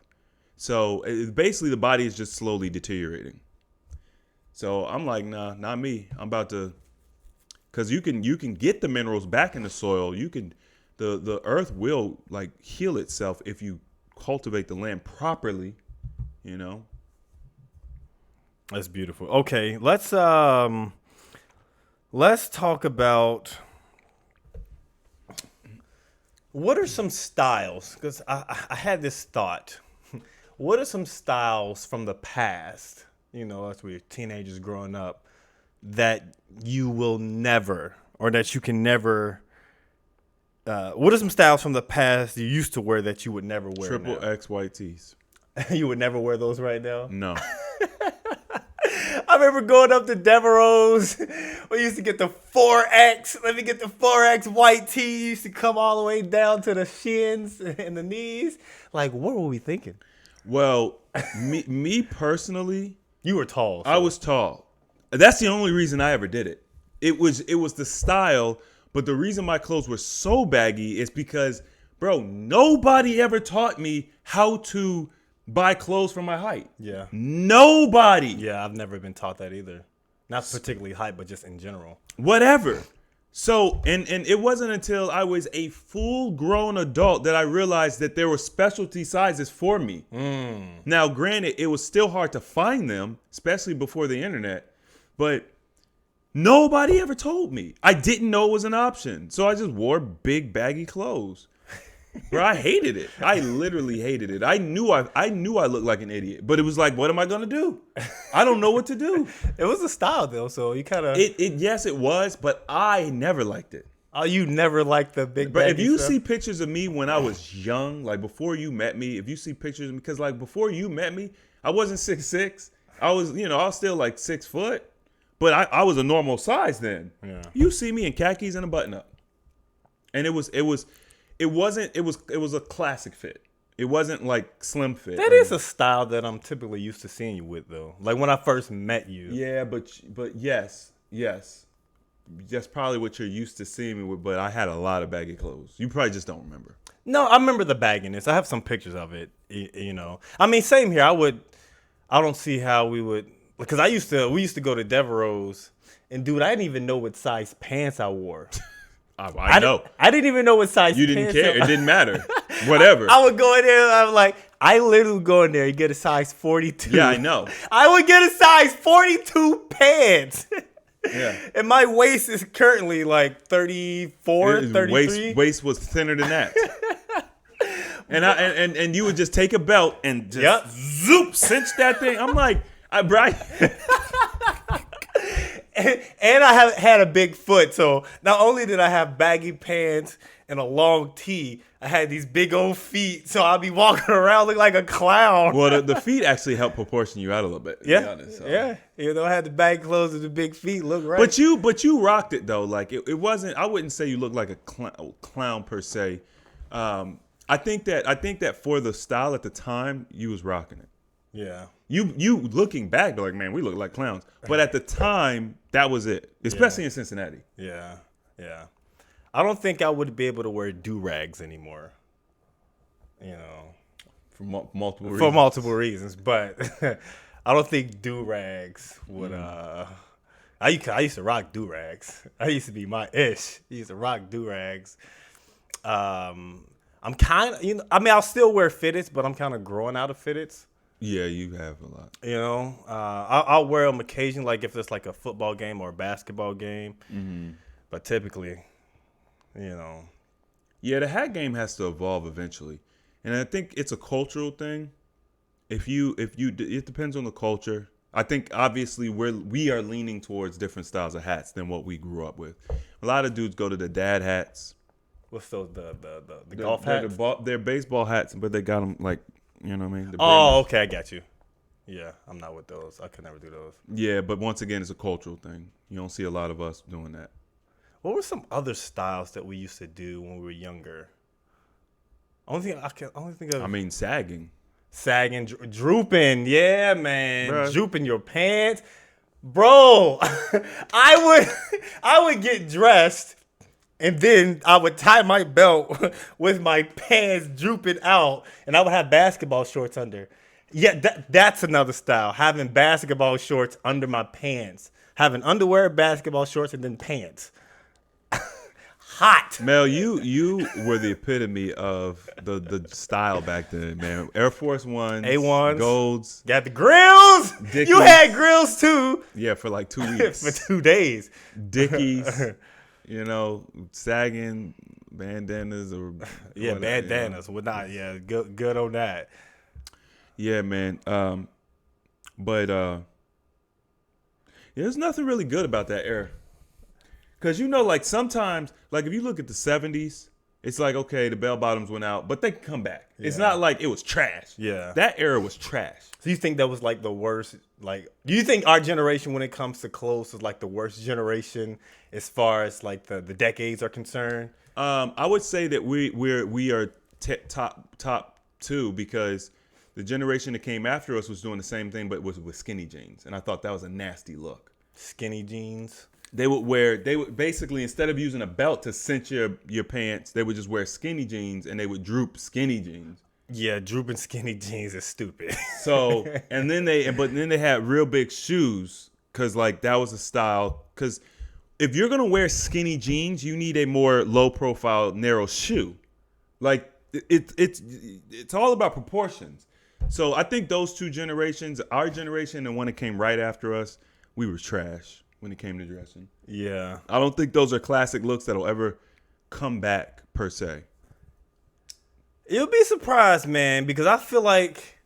So basically the body is just slowly deteriorating. So I'm like, nah, not me. I'm about to, because you can get the minerals back in the soil. The earth will, like, heal itself if you cultivate the land properly, you know. That's beautiful. Okay, let's talk about what are some styles, because I had this thought. What are some styles from the past, you know, as we're teenagers growing up, that you will never, or that you can never, what are some styles from the past you used to wear that you would never wear Triple now? X white tees. You would never wear those right now? No. I remember going up to Devereaux's. We used to get the 4X. Let me get the 4X white tee. Used to come all the way down to the shins and the knees. Like, what were we thinking? Well, me personally, you were tall. So. I was tall. That's the only reason I ever did it. It was the style, but the reason my clothes were so baggy is because, bro, nobody ever taught me how to buy clothes for my height. Yeah. Nobody. Yeah, I've never been taught that either. Not particularly height, but just in general. Whatever. So, and it wasn't until I was a full-grown adult that I realized that there were specialty sizes for me. Now, granted, it was still hard to find them, especially before the internet, but nobody ever told me. I didn't know it was an option. So I just wore big, baggy clothes. Bro, I hated it. I literally hated it. I knew I looked like an idiot, but it was like, what am I gonna do? I don't know what to do. It was a style though, so you kind of. Yes, it was, but I never liked it. Oh, you never liked the big. But if you see pictures of me when I was young, like before you met me, if you see pictures of me, because like before you met me, I wasn't 6'6". I was still like 6 foot, but I was a normal size then. Yeah. You see me in khakis and a button up, and it was a classic fit. It wasn't like slim fit. That is a style that I'm typically used to seeing you with, though. Like when I first met you. Yeah, but yes. That's probably what you're used to seeing me with, but I had a lot of baggy clothes. You probably just don't remember. No, I remember the bagginess. I have some pictures of it, you know. I mean, same here. I don't see how we would, because we used to go to Devereaux's, and dude, I didn't even know what size pants I wore. I know. I didn't even know what size you didn't care. It didn't matter. Whatever. I would go in there. I'm like, I literally would go in there and get a size 42. Yeah, I know. I would get a size 42 pants. Yeah. And my waist is currently like 34, 33. Waist was thinner than that. and you would just take a belt and just zoop, cinch that thing. I'm like, Brian. And I had a big foot, so not only did I have baggy pants and a long tee, I had these big old feet, so I'd be walking around looking like a clown. Well, the feet actually help proportion you out a little bit, to be honest. So. Yeah. You know, I had the baggy clothes and the big feet, look right. But you rocked it, though. Like, it wasn't, I wouldn't say you looked like a clown per se. I think that for the style at the time, you was rocking it. Yeah. You looking back, like, man, we look like clowns. But at the time, that was it, especially in Cincinnati. Yeah. I don't think I would be able to wear do-rags anymore. You know. For multiple reasons. For multiple reasons, but I don't think do-rags would. I used to rock do-rags. That used to be my ish. I used to rock do-rags. I'm kind of, I'll still wear fitteds, but I'm kind of growing out of fitteds. Yeah, you have a lot. I'll wear them occasionally, like if it's like a football game or a basketball game. Mm-hmm. But typically, Yeah, the hat game has to evolve eventually, and I think it's a cultural thing. It depends on the culture. I think obviously we are leaning towards different styles of hats than what we grew up with. A lot of dudes go to the dad hats. What's those the golf hats? They're baseball hats, but they got them like, you know what I mean? Oh, okay, I got you. Yeah, I'm not with those. I could never do those. Yeah, but once again, it's a cultural thing. You don't see a lot of us doing that. What were some other styles that we used to do when we were younger? Only think of. Sagging. Sagging, drooping, yeah, man, Bruh. drooping your pants, bro. I would get dressed, and then I would tie my belt with my pants drooping out, and I would have basketball shorts under. Yeah, that's another style. Having basketball shorts under my pants, having underwear, basketball shorts, and then pants. Hot. Mel, you were the epitome of the style back then, man. Air Force Ones, A1s, Golds, got the grills. Dickies. You had grills too. Yeah, for like 2 weeks. For 2 days. Dickies, sagging bandanas or bandanas. Would not. Yeah, good on that. Yeah, man. But there's nothing really good about that era. Because, like, sometimes, like, if you look at the 70s, it's like, okay, the bell bottoms went out, but they can come back. Yeah. It's not like it was trash. Yeah. That era was trash. So you think that was, like, the worst? Like, do you think our generation, when it comes to clothes, is, like, the worst generation as far as, like, the decades are concerned? I would say that we are top two, because the generation that came after us was doing the same thing, but was with skinny jeans. And I thought that was a nasty look. Skinny jeans? They would basically, instead of using a belt to cinch your pants, they would just wear skinny jeans, and they would droop skinny jeans. Yeah, drooping skinny jeans is stupid. So, and then they had real big shoes, because like that was a style. Because if you're gonna wear skinny jeans, you need a more low profile, narrow shoe. Like it's all about proportions. So I think those two generations, our generation and one that came right after us, we were trash when it came to dressing. Yeah. I don't think those are classic looks that'll ever come back, per se. You'll be surprised, man, because I feel like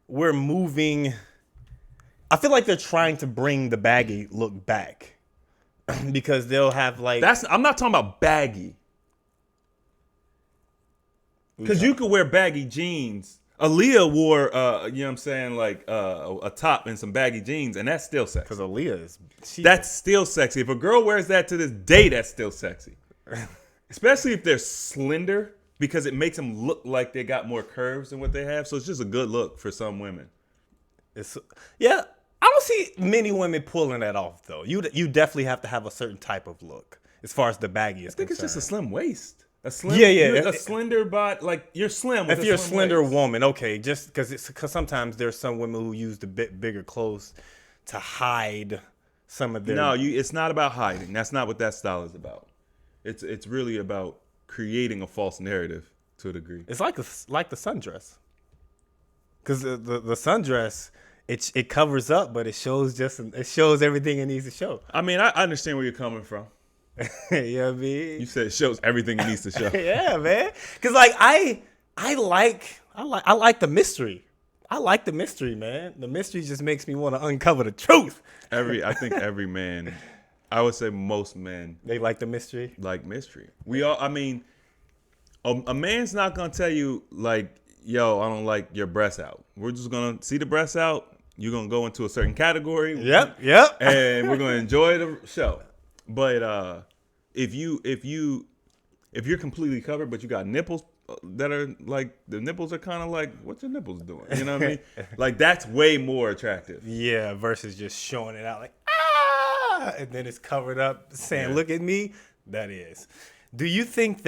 we're moving. I feel like they're trying to bring the baggy look back. Because they'll have like. I'm not talking about baggy. Because you could wear baggy jeans. Aaliyah wore, like a top and some baggy jeans, and that's still sexy. Because Aaliyah that's still sexy. If a girl wears that to this day, that's still sexy. Especially if they're slender, because it makes them look like they got more curves than what they have. So it's just a good look for some women. I don't see many women pulling that off, though. You definitely have to have a certain type of look as far as the baggy is concerned. I think it's just a slim waist. A slender body, like you're slim. If you're a slender woman, okay, just because sometimes there's some women who use the bit bigger clothes to hide some of their. No, it's not about hiding. That's not what that style is about. It's really about creating a false narrative to a degree. It's like the sundress, because the sundress it covers up, but it shows everything it needs to show. I mean, I understand where you're coming from. You know what I mean? You said it shows everything it needs to show. Yeah, man. Because like I like the mystery. I like the mystery, man. The mystery just makes me want to uncover the truth. I think every man, I would say most men, they like the mystery. Like mystery. We all. I mean, a man's not gonna tell you like, yo, I don't like your breasts out. We're just gonna see the breasts out. You're gonna go into a certain category. Yep. And we're gonna enjoy the show. But if you're completely covered, but you got nipples that are like, the nipples are kind of like, what's your nipples doing? You know what I mean? Like, that's way more attractive. Yeah, versus just showing it out like, and then it's covered up saying, look at me. That is. Do you think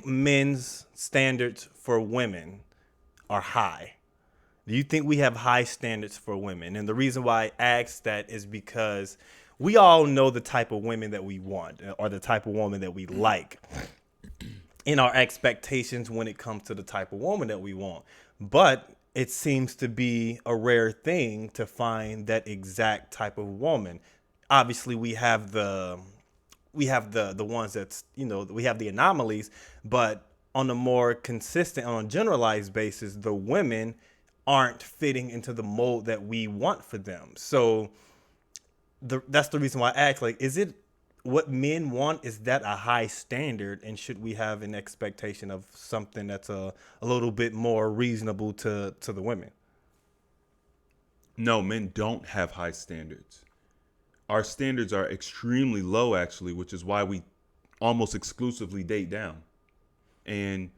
men's standards for women are high? Do you think we have high standards for women? And the reason why I ask that is because we all know the type of women that we want or the type of woman that we like in our expectations when it comes to the type of woman that we want. But it seems to be a rare thing to find that exact type of woman. Obviously, we have the ones that's, we have the anomalies, but on a more consistent, on a generalized basis, the women aren't fitting into the mold that we want for them. So that's the reason why I ask, like, is it what men want? Is that a high standard? And should we have an expectation of something that's a little bit more reasonable to the women? No, men don't have high standards. Our standards are extremely low, actually, which is why we almost exclusively date down. And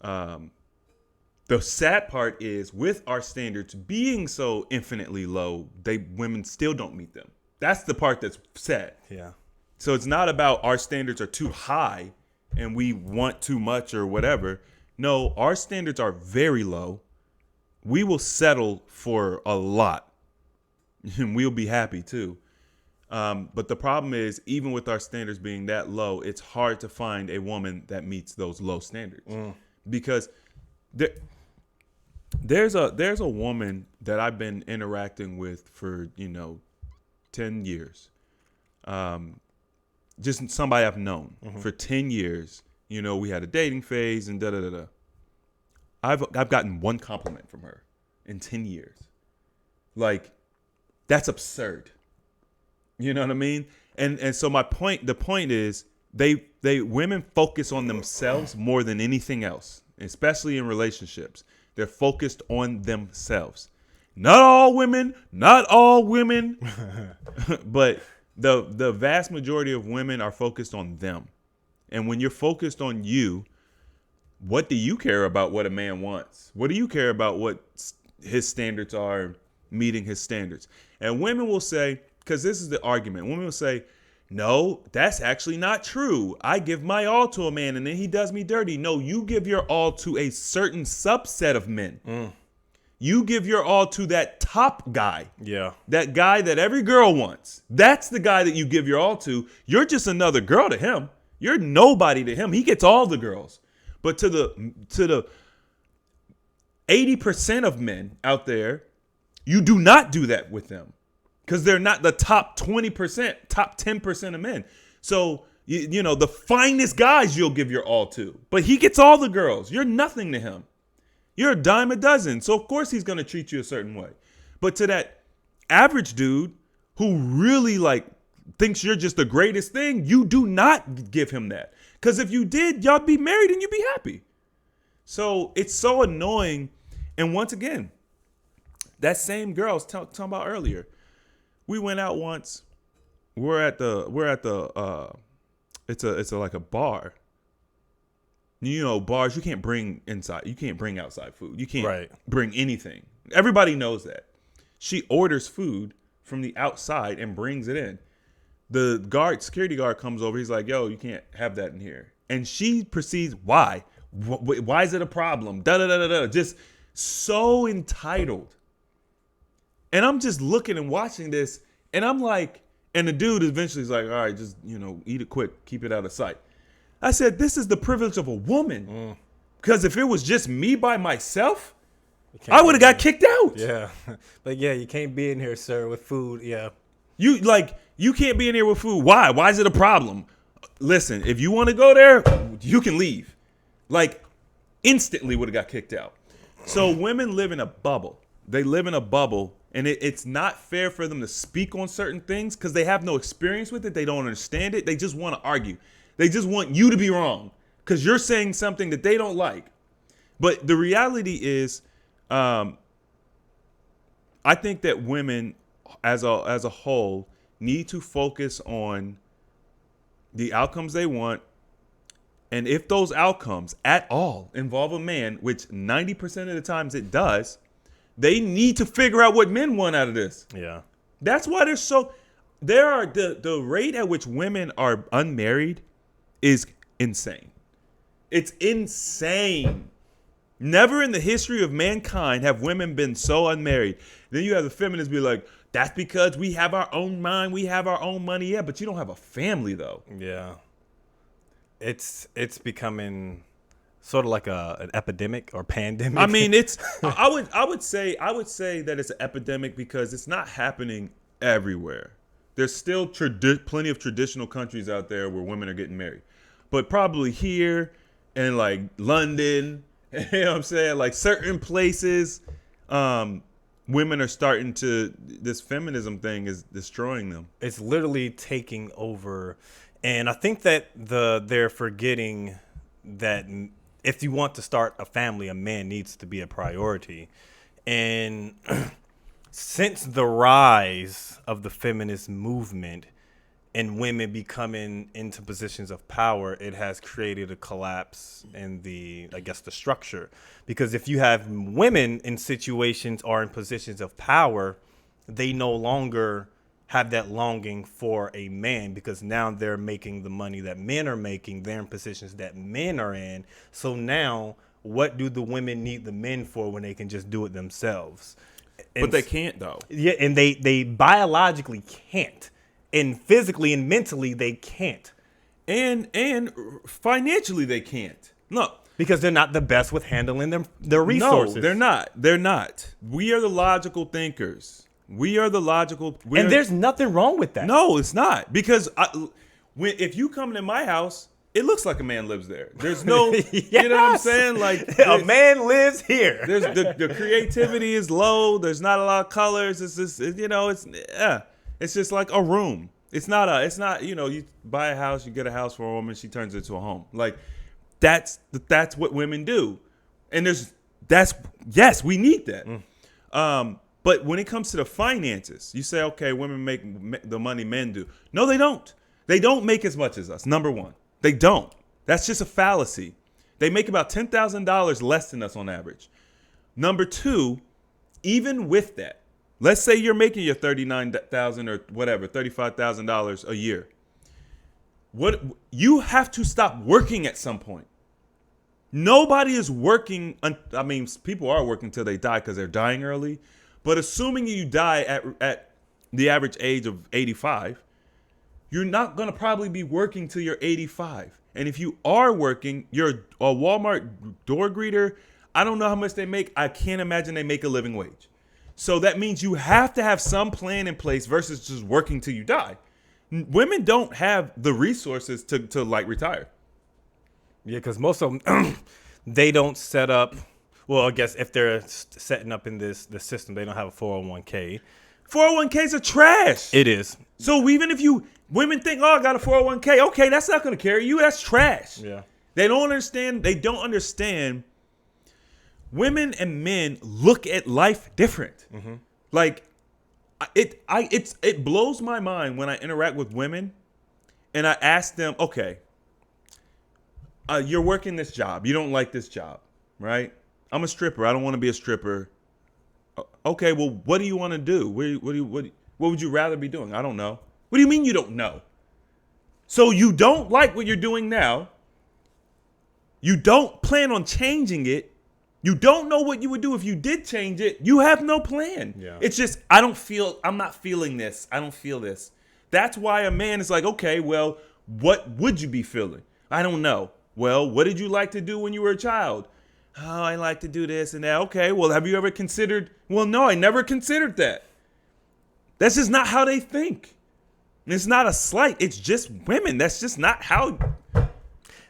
the sad part is, with our standards being so infinitely low, women still don't meet them. That's the part that's sad. Yeah. So it's not about our standards are too high and we want too much or whatever. No, our standards are very low. We will settle for a lot, and we'll be happy too. But the problem is, even with our standards being that low, it's hard to find a woman that meets those low standards. Because there's a woman that I've been interacting with for 10 years. Just somebody I've known for 10 years. We had a dating phase and da-da-da-da. I've gotten one compliment from her in 10 years. Like, that's absurd. You know what I mean? And so the point is, women focus on themselves more than anything else, especially in relationships. They're focused on themselves. Not all women, but the vast majority of women are focused on them. And when you're focused on you, what do you care about what a man wants? What do you care about what his standards are, meeting his standards? And women will say, because this is the argument, women will say, no, that's actually not true. I give my all to a man and then he does me dirty. No, you give your all to a certain subset of men. You give your all to that top guy. Yeah. That guy that every girl wants. That's the guy that you give your all to. You're just another girl to him. You're nobody to him. He gets all the girls. But to the 80% of men out there, you do not do that with them. Because they're not the top 20%, top 10% of men. So, the finest guys you'll give your all to. But he gets all the girls. You're nothing to him. You're a dime a dozen. So, of course, he's going to treat you a certain way. But to that average dude who really, thinks you're just the greatest thing, you do not give him that. Because if you did, y'all be married and you'd be happy. So, it's so annoying. And once again, that same girl I was talking about earlier. We went out once. We're at the it's like a bar. Bars, you can't bring inside. You can't bring outside food. You can't bring anything. Everybody knows that. She orders food from the outside and brings it in. The security guard comes over. He's like, yo, you can't have that in here. And she proceeds, why? Why is it a problem? Da-da-da-da-da. Just so entitled. And I'm just looking and watching this, and I'm like, and the dude eventually is like, all right, just, eat it quick, keep it out of sight. I said, this is the privilege of a woman. Because if it was just me by myself, I would have got kicked out. Yeah. But yeah, you can't be in here, sir, with food. Yeah. You can't be in here with food. Why? Why is it a problem? Listen, if you want to go there, you can leave. Instantly would have got kicked out. So women live in a bubble. They live in a bubble. And it's not fair for them to speak on certain things because they have no experience with it. They don't understand it. They just want to argue. They just want you to be wrong because you're saying something that they don't like. But the reality is, I think that women as a whole need to focus on the outcomes they want. And if those outcomes at all involve a man, which 90% of the times it does, they need to figure out what men want out of this. Yeah. That's why the rate at which women are unmarried is insane. It's insane. Never in the history of mankind have women been so unmarried. Then you have the feminists be like, that's because we have our own mind, we have our own money. Yeah, but you don't have a family though. Yeah. It's becoming sort of like an epidemic or pandemic. I mean, it's I would say that it's an epidemic because it's not happening everywhere. There's still plenty of traditional countries out there where women are getting married. But probably here and like London, you know what I'm saying? Like certain places, women are starting to, this feminism thing is destroying them. It's literally taking over. And I think that they're forgetting that if you want to start a family, a man needs to be a priority. And since the rise of the feminist movement and women becoming into positions of power, it has created a collapse in the structure. Because if you have women in situations or in positions of power, they no longer have that longing for a man, because now they're making the money that men are making. They're in positions that men are in. So now what do the women need the men for when they can just do it themselves? But they can't though. Yeah, and they biologically can't. And physically and mentally they can't. And financially they can't. No. Because they're not the best with handling their resources. No, they're not. They're not. We are the logical thinkers. And there's nothing wrong with that. No, it's not. Because if you come to my house, it looks like a man lives there. There's no, Yes. You know what I'm saying? Like a man lives here. There's the creativity is low. There's not a lot of colors. It's just, it's just like a room. It's not, you buy a house, you get a house for a woman, she turns it into a home. Like that's what women do. And yes, we need that. But when it comes to the finances, you say, okay, women make the money men do. No, they don't. They don't make as much as us. Number one, they don't. That's just a fallacy. They make about $10,000 less than us on average. Number two, even with that, let's say you're making your $39,000 or whatever, $35,000 a year. What you have to stop working at some point. Nobody is working. I mean, people are working till they die because they're dying early. But assuming you die at the average age of 85, you're not going to probably be working till you're 85. And if you are working, you're a Walmart door greeter. I don't know how much they make. I can't imagine they make a living wage. So that means you have to have some plan in place versus just working till you die. Women don't have the resources to like retire. Yeah, because most of them, they don't set up. Well, I guess if they're setting up in the system, they don't have a 401k. 401ks are trash. It is. So even if women think, oh, I got a 401k. Okay, that's not going to carry you. That's trash. Yeah. They don't understand. Women and men look at life different. Mm-hmm. Like it blows my mind when I interact with women and I ask them, okay, you're working this job. You don't like this job, right? I'm a stripper. I don't want to be a stripper. Okay, well, what do you want to do? What would you rather be doing? I don't know. What do you mean you don't know? So you don't like what you're doing now. You don't plan on changing it. You don't know what you would do if you did change it. You have no plan. Yeah. It's just, I'm not feeling this. I don't feel this. That's why a man is like, okay, well, what would you be feeling? I don't know. Well, what did you like to do when you were a child? Oh, I like to do this and that. Okay, well, have you ever considered? Well, no, I never considered that. That's just not how they think. It's not a slight. It's just women. That's just not how.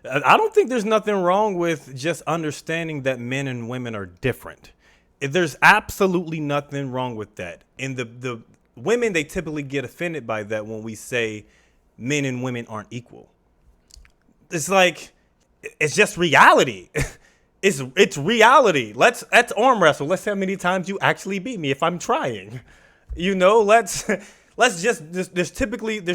I don't think there's nothing wrong with just understanding that men and women are different. There's absolutely nothing wrong with that. And the women, they typically get offended by that when we say men and women aren't equal. It's like, it's just reality. It's reality. Let's arm wrestle. Let's see how many times you actually beat me if I'm trying. Let's just there's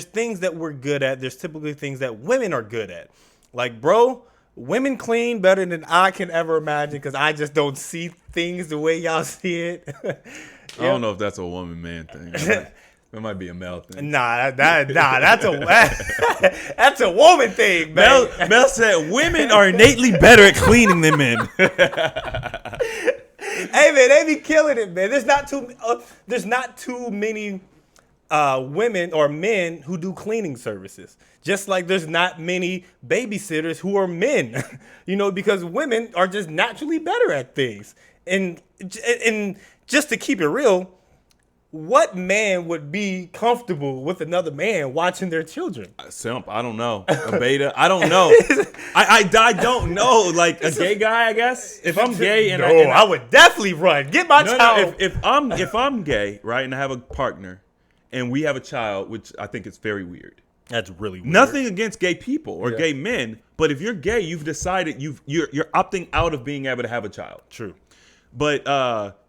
things that we're good at. There's typically things that women are good at. Like, bro, women clean better than I can ever imagine because I just don't see things the way y'all see it. I don't know if that's a woman man thing. That might be a male thing. Nah, that's a woman thing, man. Mel said women are innately better at cleaning than men. Hey man, they be killing it, man. There's not too many women or men who do cleaning services. Just like there's not many babysitters who are men, because women are just naturally better at things. And just to keep it real, what man would be comfortable with another man watching their children? Simp, I don't know. A beta, I don't know. I don't know. Like a gay guy, I guess. If I'm gay and I would definitely run. Get my child. No, if I'm gay, right, and I have a partner, and we have a child, which I think is very weird. That's really weird. Nothing against gay people or gay men, but if you're gay, you've decided you're opting out of being able to have a child. True. But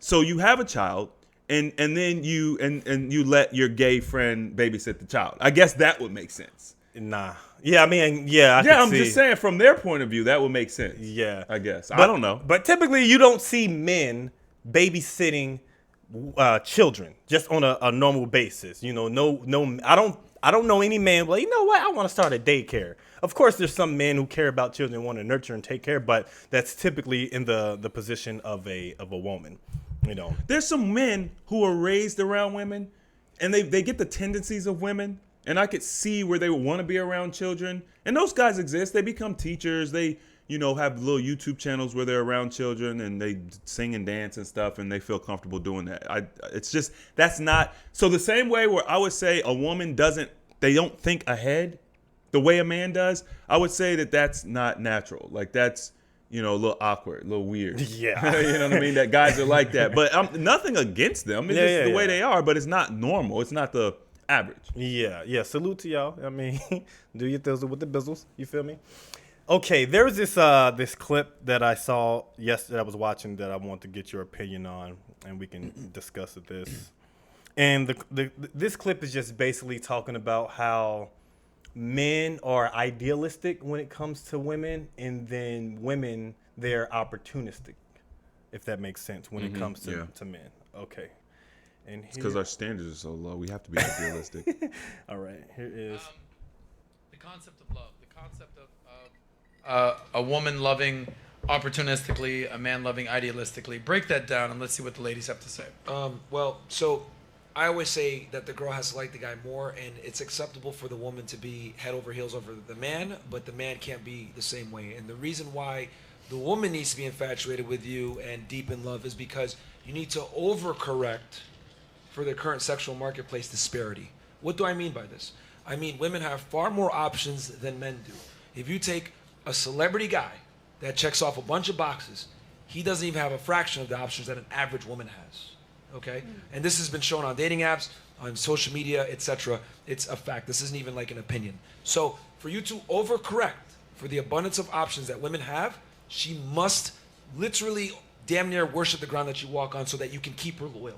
so you have a child. And then you let your gay friend babysit the child. I guess that would make sense. Nah. Yeah, I mean, yeah. I'm just saying from their point of view, that would make sense. Yeah. I guess. But, I don't know. But typically you don't see men babysitting children just on a normal basis. No, I don't know any man, well, you know what? I want to start a daycare. Of course, there's some men who care about children and want to nurture and take care, but that's typically in the position of a woman. There's some men who are raised around women and they get the tendencies of women, and I could see where they would want to be around children. And those guys exist. They become teachers. They, have little YouTube channels where they're around children and they sing and dance and stuff, and they feel comfortable doing that. It's just, that's not, so the same way where I would say a woman they don't think ahead the way a man does, I would say that that's not natural. Like that's, a little awkward, a little weird. Yeah. You know what I mean? That guys are like that. But nothing against them. It's just the way they are, but it's not normal. It's not the average. Yeah. Salute to y'all. I mean, do your thizzle with the bizzles. You feel me? Okay, there was this clip that I saw yesterday I was watching that I want to get your opinion on, and we can discuss this. And this clip is just basically talking about how men are idealistic when it comes to women, and then women, they're opportunistic, if that makes sense, when it comes to men. Okay. And it's because our standards are so low. We have to be idealistic. All right. Here is the concept of love, the concept of a woman loving opportunistically, a man loving idealistically. Break that down and let's see what the ladies have to say. So I always say that the girl has to like the guy more, and it's acceptable for the woman to be head over heels over the man, but the man can't be the same way. And the reason why the woman needs to be infatuated with you and deep in love is because you need to overcorrect for the current sexual marketplace disparity. What do I mean by this? I mean women have far more options than men do. If you take a celebrity guy that checks off a bunch of boxes, he doesn't even have a fraction of the options that an average woman has. Okay? And this has been shown on dating apps, on social media, etc. It's a fact. This isn't even like an opinion. So for you to overcorrect for the abundance of options that women have, she must literally damn near worship the ground that you walk on so that you can keep her loyal.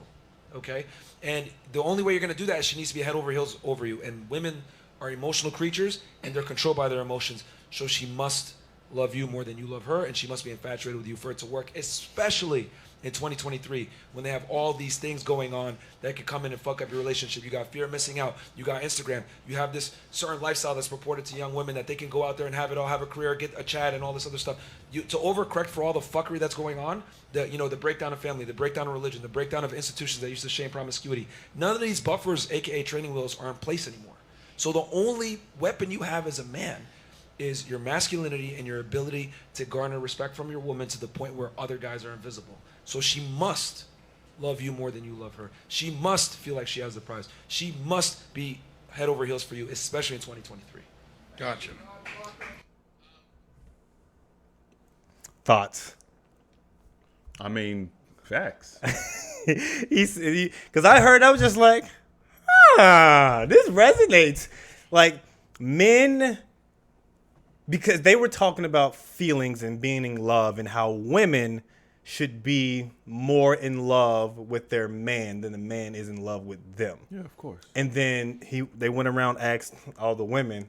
Okay? And the only way you're going to do that is she needs to be head over heels over you. And women are emotional creatures, and they're controlled by their emotions. So she must love you more than you love her, and she must be infatuated with you for it to work, especially in 2023, when they have all these things going on that could come in and fuck up your relationship. You got fear of missing out. You got Instagram. You have this certain lifestyle that's purported to young women that they can go out there and have it all, have a career, get a Chad, and all this other stuff. To overcorrect for all the fuckery that's going on, the breakdown of family, the breakdown of religion, the breakdown of institutions that used to shame promiscuity. None of these buffers, aka training wheels, are in place anymore. So the only weapon you have as a man is your masculinity and your ability to garner respect from your woman to the point where other guys are invisible. So she must love you more than you love her. She must feel like she has the prize. She must be head over heels for you, especially in 2023. Gotcha. thoughts. I mean, facts. Because I was just like, this resonates. Like, men, because they were talking about feelings and being in love and how women should be more in love with their man than the man is in love with them. Yeah, of course. And then they went around, asked all the women,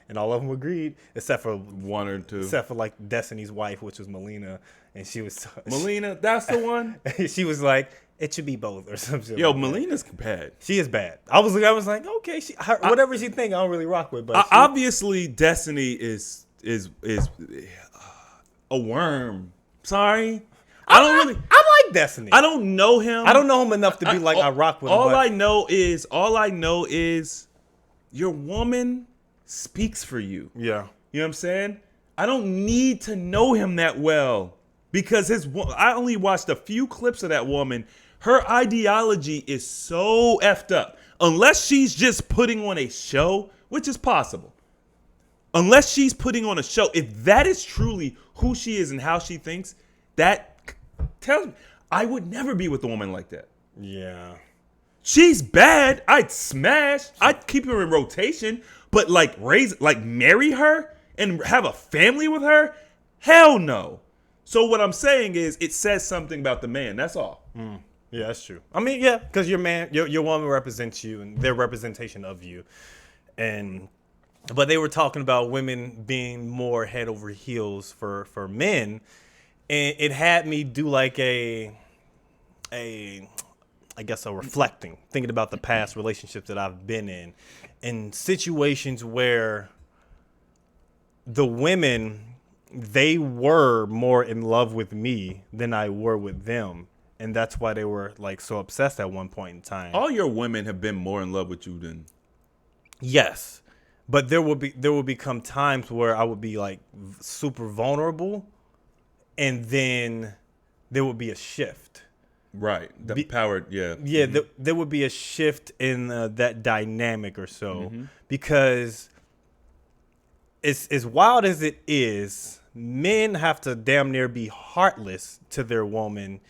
and all of them agreed, except for one or two. Except for like Destiny's wife, which was Melina, and she was Melina. That's the one. She was like, it should be both or something. Yo, like that. Melina's bad. She is bad. I was like, okay, whatever she think, I don't really rock with. But Obviously, Destiny is a worm. Sorry, I don't really. I like Destiny. I don't know him. I don't know him enough to be I rock with him. All I know is your woman speaks for you. Yeah. You know what I'm saying? I don't need to know him that well because I only watched a few clips of that woman. Her ideology is so effed up. Unless she's just putting on a show, which is possible. Unless she's putting on a show, if that is truly who she is and how she thinks, that tells me I would never be with a woman like that. Yeah. She's bad. I'd smash. I'd keep her in rotation, but marry her and have a family with her? Hell no. So what I'm saying is it says something about the man. That's all. Yeah, that's true. I mean, yeah, because your woman represents you and their representation of you. But they were talking about women being more head over heels for men. And it had me do like a reflecting, thinking about the past relationships that I've been in situations where the women, they were more in love with me than I were with them. And that's why they were like so obsessed at one point in time. All your women have been more in love with you than. Yes. But there will become times where I would be like super vulnerable, and then there would be a shift. Right. The power, yeah. Yeah, there would be a shift in that dynamic or so, because it's as wild as it is, men have to damn near be heartless to their woman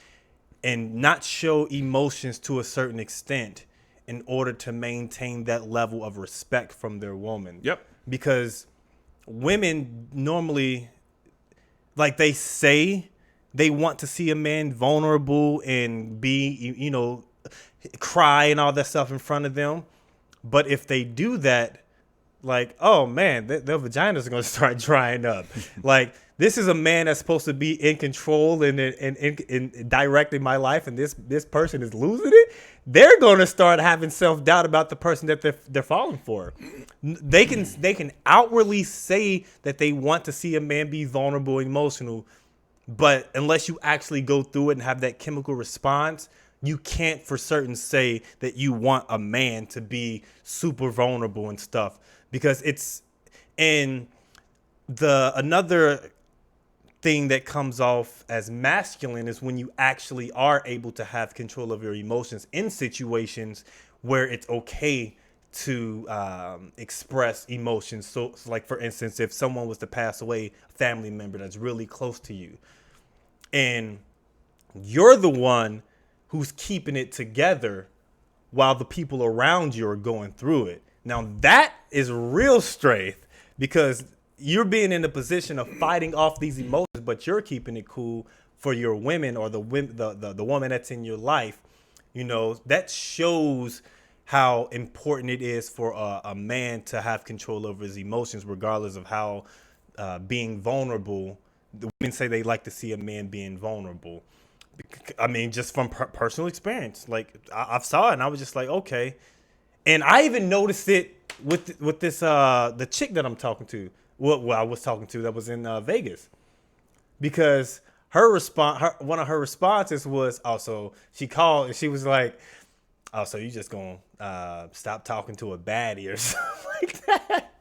and not show emotions to a certain extent in order to maintain that level of respect from their woman. Yep. Because women normally, like they say, they want to see a man vulnerable and be, cry and all that stuff in front of them. But if they do that, like, oh man, their vaginas are going to start drying up. Like, this is a man that's supposed to be in control and directing my life, and this person is losing it. They're going to start having self-doubt about the person that they're falling for. They can outwardly say that they want to see a man be vulnerable, emotional, but unless you actually go through it and have that chemical response, you can't for certain say that you want a man to be super vulnerable and stuff, because it's in another thing that comes off as masculine is when you actually are able to have control of your emotions in situations where it's okay to express emotions. So like, for instance, if someone was to pass away, a family member that's really close to you, and you're the one who's keeping it together while the people around you are going through it. Now that is real strength, because you're being in a position of fighting off these emotions, but you're keeping it cool for your women or the woman that's in your life. That shows how important it is for a man to have control over his emotions, regardless of how being vulnerable. The women say they like to see a man being vulnerable. I mean, just from personal experience, like I saw it and I was just like, okay. And I even noticed it with this the chick that I'm talking to. Well, I was talking to that was in Vegas, because one of her responses was also, she called and she was like, "Oh, so you just gonna stop talking to a baddie or something like that?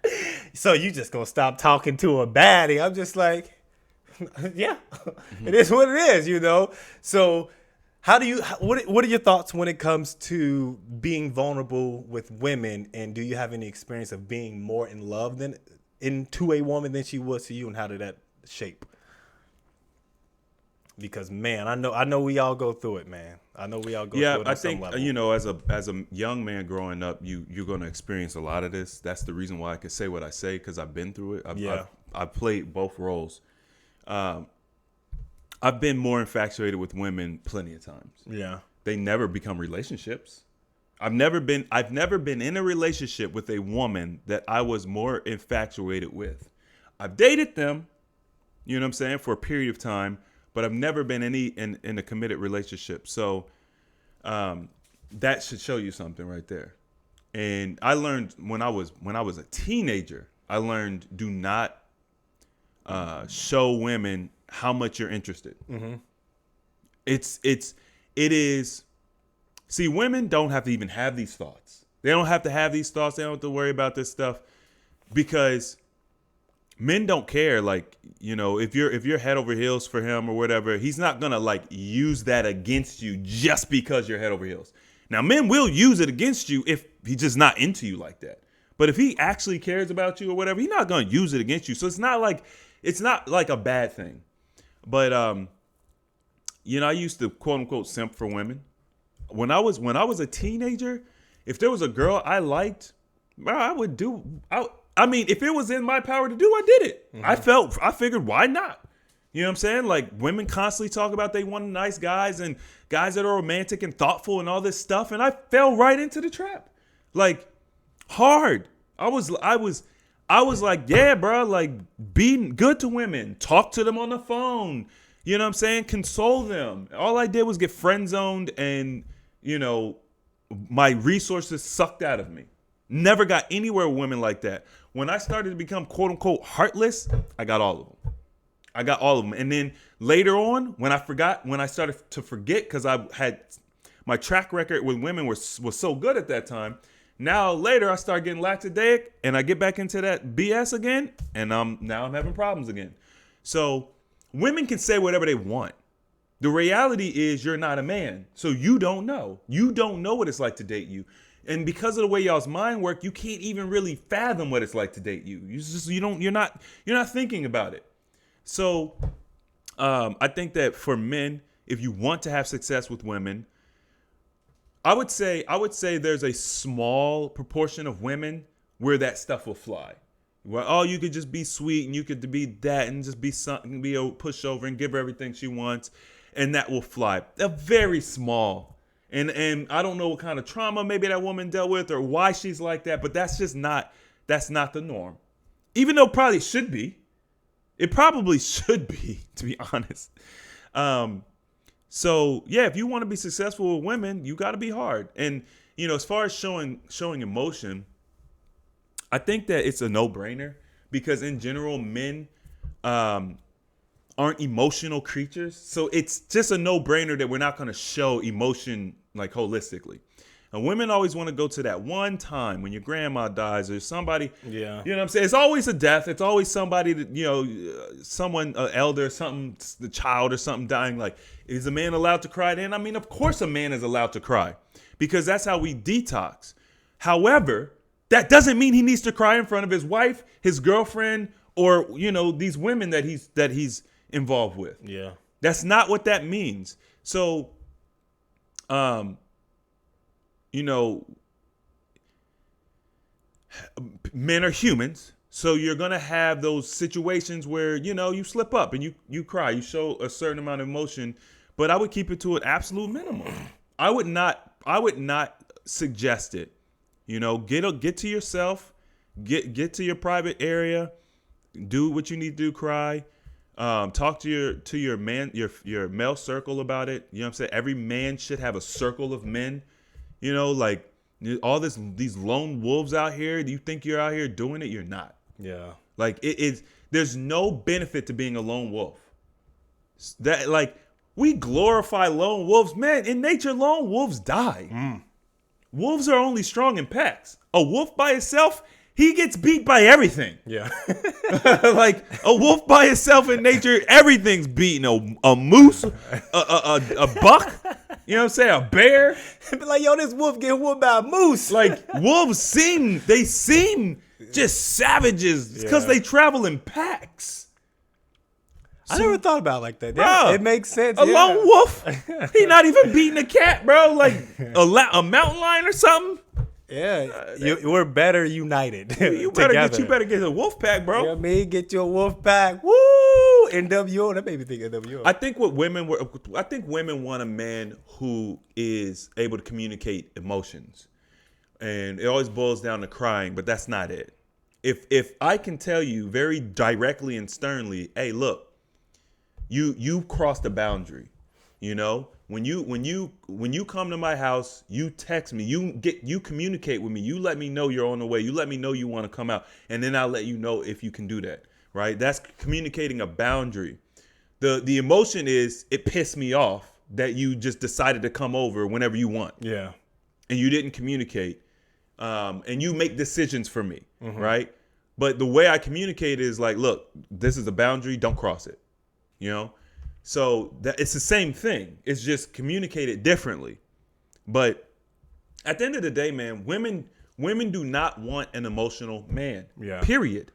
So you just gonna stop talking to a baddie?" I'm just like, yeah, it is what it is, So what are your thoughts when it comes to being vulnerable with women, and do you have any experience of being more in love into a woman than she was to you, and how did that shape? Because man, I know we all go through it, man. I know we all go through it. Yeah, I think as a young man growing up, you're going to experience a lot of this. That's the reason why I can say what I say, because I've been through it. I've played both roles. I've been more infatuated with women plenty of times. Yeah, they never become relationships. I've never been in a relationship with a woman that I was more infatuated with. I've dated them, you know what I'm saying, for a period of time, but I've never been in a committed relationship. So That should show you something right there. And I learned when I was a teenager, I learned do not show women how much you're interested. Mm-hmm. It is. See, women don't have to even have these thoughts. They don't have to have these thoughts. They don't have to worry about this stuff because men don't care. Like, you know, if you're head over heels for him or whatever, he's not gonna like use that against you just because you're head over heels. Now, men will use it against you if he's just not into you like that. But if he actually cares about you or whatever, he's not gonna use it against you. So it's not like a bad thing. But you know, I used to quote unquote simp for women. When I was a teenager, if there was a girl I liked, bro, I would do. I mean, if it was in my power to do, I did it. Mm-hmm. I figured, why not? You know what I'm saying? Like, women constantly talk about they want nice guys and guys that are romantic and thoughtful and all this stuff, and I fell right into the trap, like hard. I was like, yeah, bro, like be good to women, talk to them on the phone. You know what I'm saying? Console them. All I did was get friend zoned and, you know, my resources sucked out of me. Never got anywhere with women like that. When I started to become quote unquote heartless, I got all of them. And then later on, when I started to forget, because I had my track record with women was so good at that time. Now later I start getting lackadaisic and I get back into that BS again, and now I'm having problems again. So women can say whatever they want. The reality is you're not a man, so you don't know. You don't know what it's like to date you. And because of the way y'all's mind work, you can't even really fathom what it's like to date you. You're not thinking about it. So I think that for men, if you want to have success with women, I would say there's a small proportion of women where that stuff will fly. Well, oh, you could just be sweet and you could be that and just be something, be a pushover and give her everything she wants, and that will fly. They're very small. And I don't know what kind of trauma maybe that woman dealt with or why she's like that, but that's not the norm. Even though it probably should be. It probably should be, to be honest. So yeah, if you want to be successful with women, you got to be hard. And you know, as far as showing emotion, I think that it's a no-brainer because in general, men aren't emotional creatures. So it's just a no-brainer that we're not going to show emotion like holistically. And women always want to go to that one time when your grandma dies or somebody. Yeah. You know what I'm saying? It's always a death. It's always somebody that, you know, someone, an elder, something, the child or something dying. Like, is a man allowed to cry then? I mean, of course a man is allowed to cry because that's how we detox. However, that doesn't mean he needs to cry in front of his wife, his girlfriend, or, you know, these women that he's involved with. Yeah. That's not what that means. So, you know, men are humans. So you're going to have those situations where, you know, you slip up and you cry, you show a certain amount of emotion, but I would keep it to an absolute minimum. I would not suggest it. You know, get to yourself, get to your private area, do what you need to do, cry, talk to your male circle about it. You know what I'm saying? Every man should have a circle of men. You know, like all these lone wolves out here. Do you think you're out here doing it? You're not. Yeah. Like there's no benefit to being a lone wolf. That like we glorify lone wolves, man. In nature, lone wolves die. Wolves are only strong in packs. A wolf by itself, he gets beat by everything. Yeah. Like a wolf by itself in nature, everything's beaten. A moose, a buck. You know what I'm saying? A bear. Be like, yo, this wolf get whooped by a moose. Like wolves seem just savages because they travel in packs. I never thought about it like that. Bro, it makes sense. A lone wolf, he not even beating a cat, bro. Like a mountain lion or something. Yeah, we're better united. You better get a wolf pack, bro. You know what I mean? Get your wolf pack. Woo! NWO. That made me think NWO. I think women want a man who is able to communicate emotions, and it always boils down to crying. But that's not it. If I can tell you very directly and sternly, hey, look. You crossed the boundary, you know. when you come to my house, you text me, you communicate with me, you let me know you're on the way, you let me know you want to come out, and then I'll let you know if you can do that, right? That's communicating a boundary. The emotion is it pissed me off that you just decided to come over whenever you want. Yeah. And you didn't communicate. And you make decisions for me, right? But the way I communicate is like, look, this is a boundary, don't cross it. You know? So that it's the same thing. It's just communicated differently. But at the end of the day, man, women do not want an emotional man. Yeah. Period.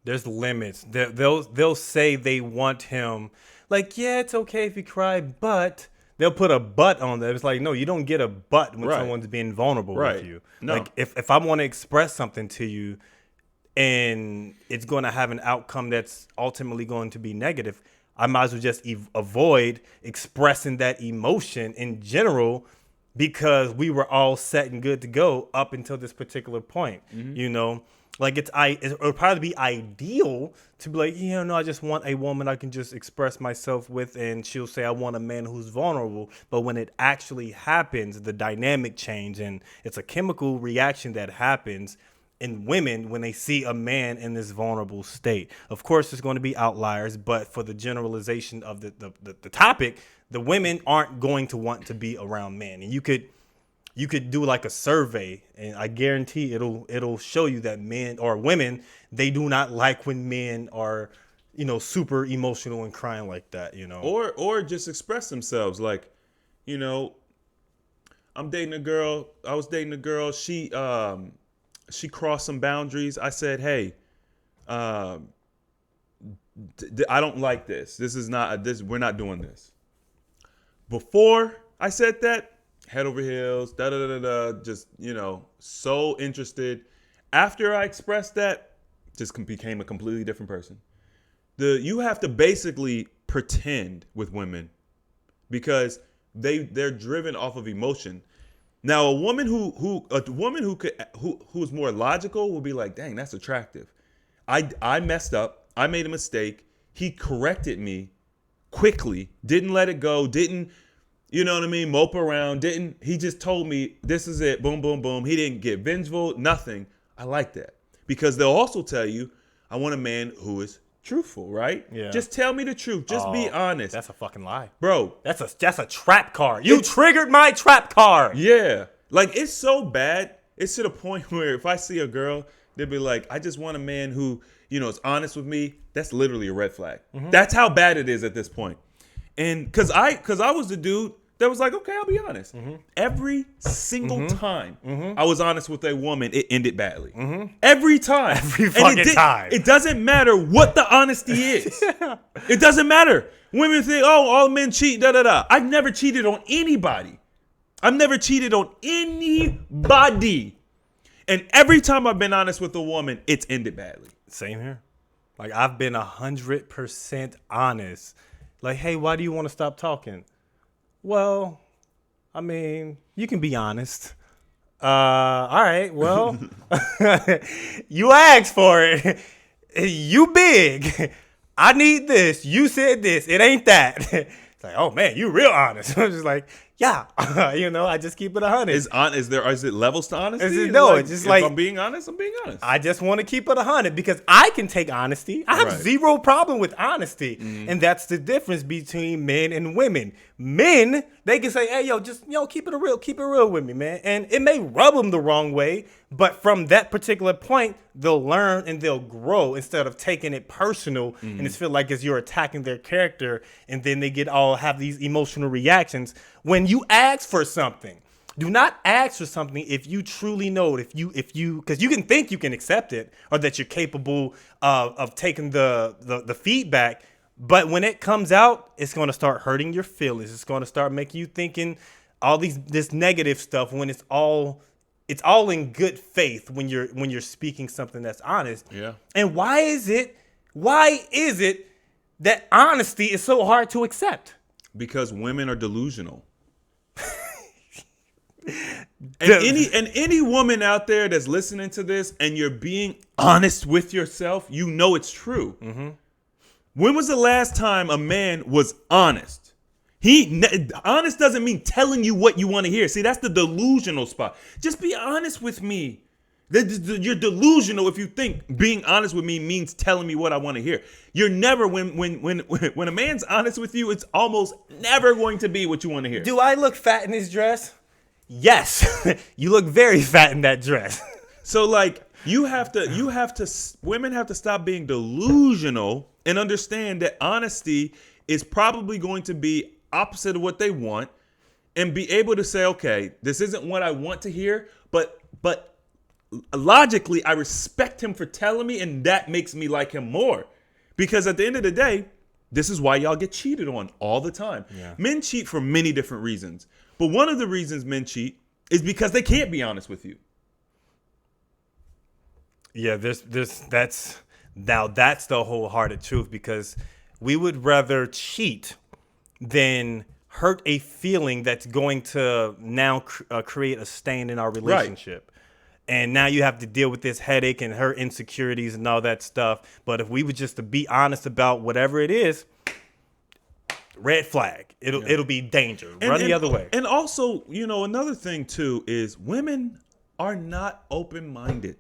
There's limits. They'll say they want him. Like, yeah, it's okay if you cry, but they'll put a but on there. It's like, no, you don't get a but when Right. someone's being vulnerable Right. with you. No. Like, if I want to express something to you and it's going to have an outcome that's ultimately going to be negative, I might as well just avoid expressing that emotion in general because we were all set and good to go up until this particular point, you know? Like it would probably be ideal to be like, yeah, no, I just want a woman I can just express myself with, and she'll say I want a man who's vulnerable. But when it actually happens, the dynamic change, and it's a chemical reaction that happens in women when they see a man in this vulnerable state. Of course, there's going to be outliers, but for the generalization of the topic, the women aren't going to want to be around men, and you could do like a survey, and I guarantee it'll show you that men or women, they do not like when men are, you know, super emotional and crying like that, you know. Or just express themselves. Like, you know, I was dating a girl. She crossed some boundaries. I said, hey, I don't like this. This is not this. We're not doing this. Before I said that, head over heels, just, you know, so interested. After I expressed that, just became a completely different person. You have to basically pretend with women because they're driven off of emotion. Now, a woman who's more logical will be like, dang, that's attractive. I messed up. I made a mistake. He corrected me quickly. Didn't let it go. Didn't, you know what I mean, mope around. He just told me, this is it. Boom, boom, boom. He didn't get vengeful. Nothing. I like that. Because they'll also tell you, I want a man who is truthful, right? Yeah. Just tell me the truth. Just be honest. That's a fucking lie. Bro. That's a trap card. You triggered my trap card. Yeah. Like, it's so bad. It's to the point where if I see a girl, they'll be like, I just want a man who, you know, is honest with me. That's literally a red flag. Mm-hmm. That's how bad it is at this point. And because I was the dude that was like, okay, I'll be honest. Mm-hmm. Every single time I was honest with a woman, it ended badly. Mm-hmm. Every time. Every fucking time. It doesn't matter what the honesty is. It doesn't matter. Women think, oh, all men cheat, da-da-da. I've never cheated on anybody. And every time I've been honest with a woman, it's ended badly. Same here. Like, I've been 100% honest. Like, hey, why do you want to stop talking? Well, I mean, you can be honest. All right, well, you asked for it. You big. I need this. You said this. It ain't that. It's like, oh, man, you real honest. I'm just like, yeah. You know, I just keep it 100. Is it levels to honesty? No, like, it's just if like, I'm being honest, I'm being honest. I just want to keep it 100 because I can take honesty. I have Right. zero problem with honesty. And that's the difference between men and women. Men, they can say, hey, keep it real with me, man. And it may rub them the wrong way, but from that particular point, they'll learn and they'll grow instead of taking it personal and it's feel like as you're attacking their character, and then they have these emotional reactions when you ask for something. Do not ask for something if you truly know it, if you because you can think you can accept it or that you're capable of taking the feedback, but when it comes out, it's going to start hurting your feelings. It's going to start making you thinking all this negative stuff when it's all in good faith when you're speaking something that's honest. Yeah. And why is it that honesty is so hard to accept? Because women are delusional. And any woman out there that's listening to this and you're being honest with yourself, you know it's true. Mm-hmm. When was the last time a man was honest? Honest doesn't mean telling you what you want to hear. See, that's the delusional spot. Just be honest with me. You're delusional if you think being honest with me means telling me what I want to hear. You're never, when a man's honest with you, it's almost never going to be what you want to hear. Do I look fat in this dress? Yes. You look very fat in that dress. So like women have to stop being delusional and understand that honesty is probably going to be opposite of what they want, and be able to say, okay, this isn't what I want to hear, but logically I respect him for telling me, and that makes me like him more. Because at the end of the day, this is why y'all get cheated on all the time. Yeah. Men cheat for many different reasons, but one of the reasons men cheat is because they can't be honest with you. Yeah, that's the wholehearted truth, because we would rather cheat than hurt a feeling that's going to now create a stain in our relationship. Right. And now you have to deal with this headache and her insecurities and all that stuff. But if we were just to be honest about whatever it is, red flag. It'll be danger. Run the other way. And also, another thing too is women are not open-minded.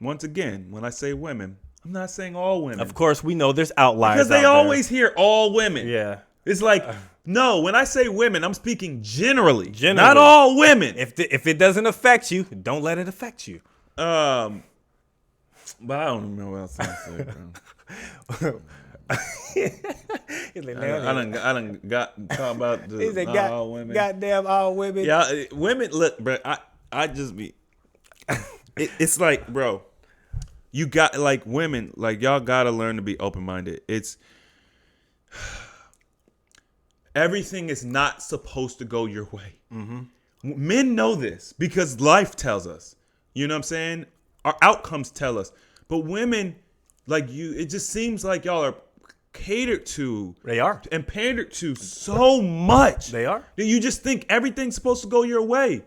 Once again, when I say women, I'm not saying all women. Of course, we know there's outliers. Because they always hear all women. Yeah. It's like, no, when I say women, I'm speaking generally. Not all women. If it doesn't affect you, don't let it affect you. But I don't remember what else I said, bro. I done got talk about all women. Goddamn all women. Yeah, women. Look, bro. I just be. It's like, bro, you got like women. Like y'all gotta learn to be open minded. It's everything is not supposed to go your way. Mm-hmm. Men know this because life tells us. You know what I'm saying? Our outcomes tell us. But women, like you, it just seems like y'all are catered to. They are. And pandered to so much. They are. That you just think everything's supposed to go your way.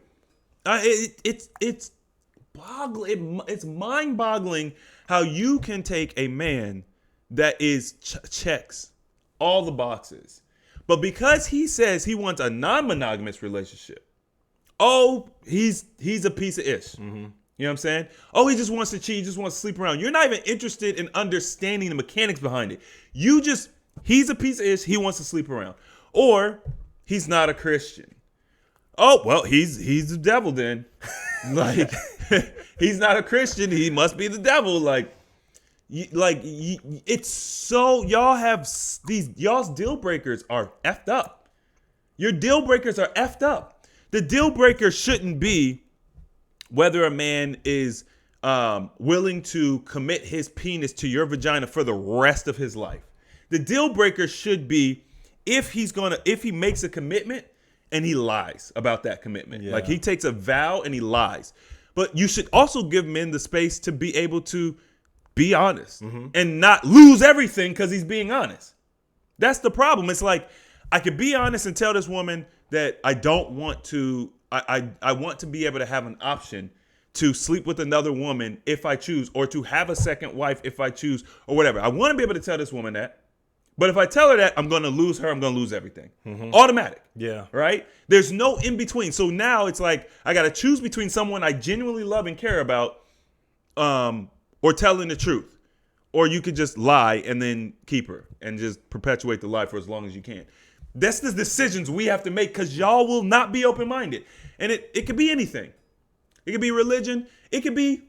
It's boggling. It's mind-boggling how you can take a man that is checks all the boxes, but because he says he wants a non-monogamous relationship, he's a piece of ish. Mm-hmm. You know what I'm saying? Oh, he just wants to cheat. He just wants to sleep around. You're not even interested in understanding the mechanics behind it. He's a piece of ish. He wants to sleep around. Or he's not a Christian. Oh, well, he's the devil then. Like, he's not a Christian. He must be the devil. It's so, y'all's deal breakers are effed up. Your deal breakers are effed up. The deal breaker shouldn't be whether a man is willing to commit his penis to your vagina for the rest of his life. The deal breaker should be if he makes a commitment and he lies about that commitment. Yeah. Like he takes a vow and he lies. But you should also give men the space to be able to be honest and not lose everything because he's being honest. That's the problem. It's like, I could be honest and tell this woman that I don't want to, I want to be able to have an option to sleep with another woman if I choose, or to have a second wife if I choose, or whatever. I want to be able to tell this woman that. But if I tell her that, I'm going to lose her. I'm going to lose everything. Mm-hmm. Automatic. Yeah. Right? There's no in between. So now it's like I got to choose between someone I genuinely love and care about, or telling the truth. Or you could just lie and then keep her and just perpetuate the lie for as long as you can. That's the decisions we have to make because y'all will not be open-minded. And it could be anything. It could be religion. It could be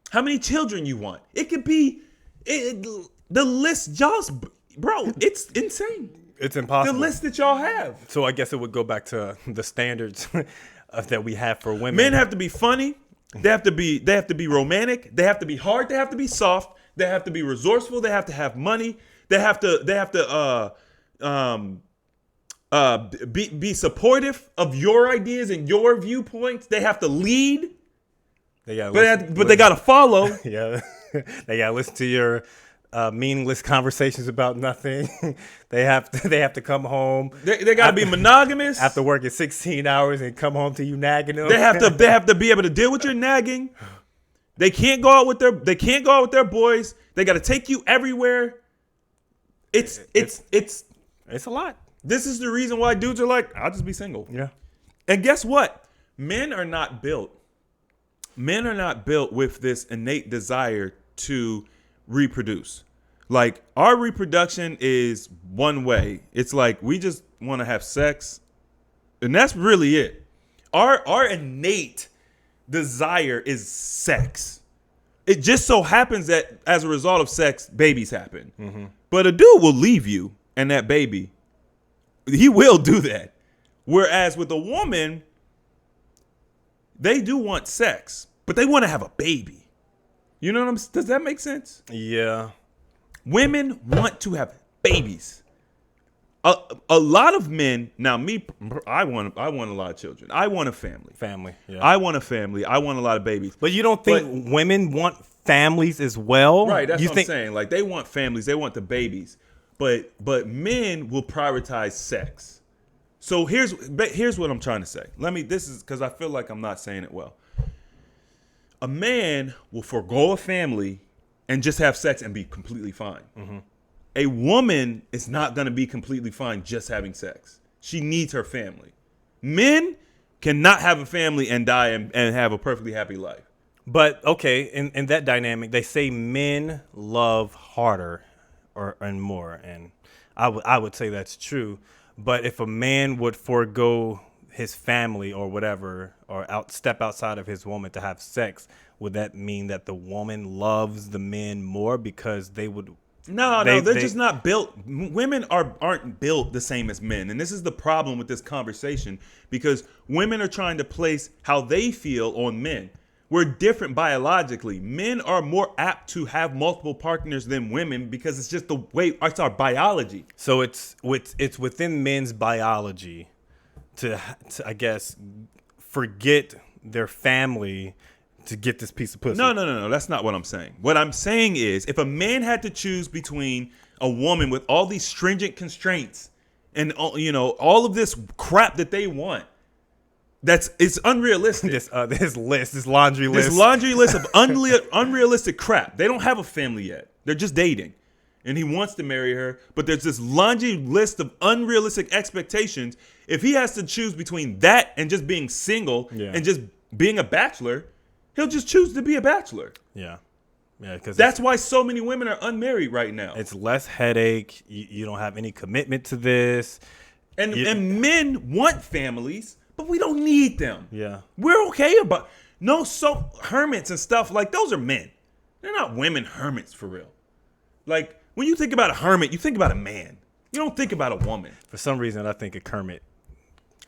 how many children you want. It could be the list. Y'all's... Bro, it's insane. It's impossible. The list that y'all have. So I guess it would go back to the standards that we have for women. Men have to be funny. They have to be romantic. They have to be hard. They have to be soft. They have to be resourceful. They have to have money. They have to be supportive of your ideas and your viewpoints. They have to lead. But they got to follow. Yeah. They got to listen to your meaningless conversations about nothing. They have to come home. They got to be monogamous after working 16 hours and come home to you nagging them. They have to be able to deal with your nagging. They can't go out with their boys. They got to take you everywhere. It's a lot. This is the reason why dudes are like, I'll just be single. Yeah. And guess what? Men are not built with this innate desire to reproduce. Like, our reproduction is one way. It's like we just want to have sex, and that's really it. Our innate desire is sex. It just so happens that as a result of sex, babies happen. Mm-hmm. But a dude will leave you and that baby. He will do that. Whereas with a woman, they do want sex, but they want to have a baby. You know what I'm saying? Does that make sense? Yeah. Women want to have babies. A lot of men, now me, I want a lot of children. I want a family. Yeah. I want a family. I want a lot of babies. But you don't think women want families as well? Right, that's what I'm saying. Like, they want families, they want the babies. But men will prioritize sex. So here's what I'm trying to say. This is because I feel like I'm not saying it well. A man will forego a family and just have sex and be completely fine. Mm-hmm. A woman is not going to be completely fine just having sex. She needs her family. Men cannot have a family and die and have a perfectly happy life. But, okay, in that dynamic, they say men love harder and more. And I would say that's true. But if a man would forego his family or whatever, or step outside of his woman to have sex, would that mean that the woman loves the men more because they would... No, they're just not built. Women aren't built the same as men. And this is the problem with this conversation, because women are trying to place how they feel on men. We're different biologically. Men are more apt to have multiple partners than women because it's just the way, it's our biology. So it's within men's biology to I guess, forget their family to get this piece of pussy. No. That's not what I'm saying. What I'm saying is, if a man had to choose between a woman with all these stringent constraints and all of this crap that they want, it's unrealistic. This laundry list. This laundry list of unrealistic crap. They don't have a family yet. They're just dating. And he wants to marry her, but there's this laundry list of unrealistic expectations. If he has to choose between that and just being single and just being a bachelor, he'll just choose to be a bachelor. Yeah, because that's why so many women are unmarried right now. It's less headache. You don't have any commitment to this. And men want families, but we don't need them. Yeah. We're okay about hermits and stuff, like, those are men. They're not women hermits for real. Like, when you think about a hermit, you think about a man. You don't think about a woman. For some reason, I think of Kermit.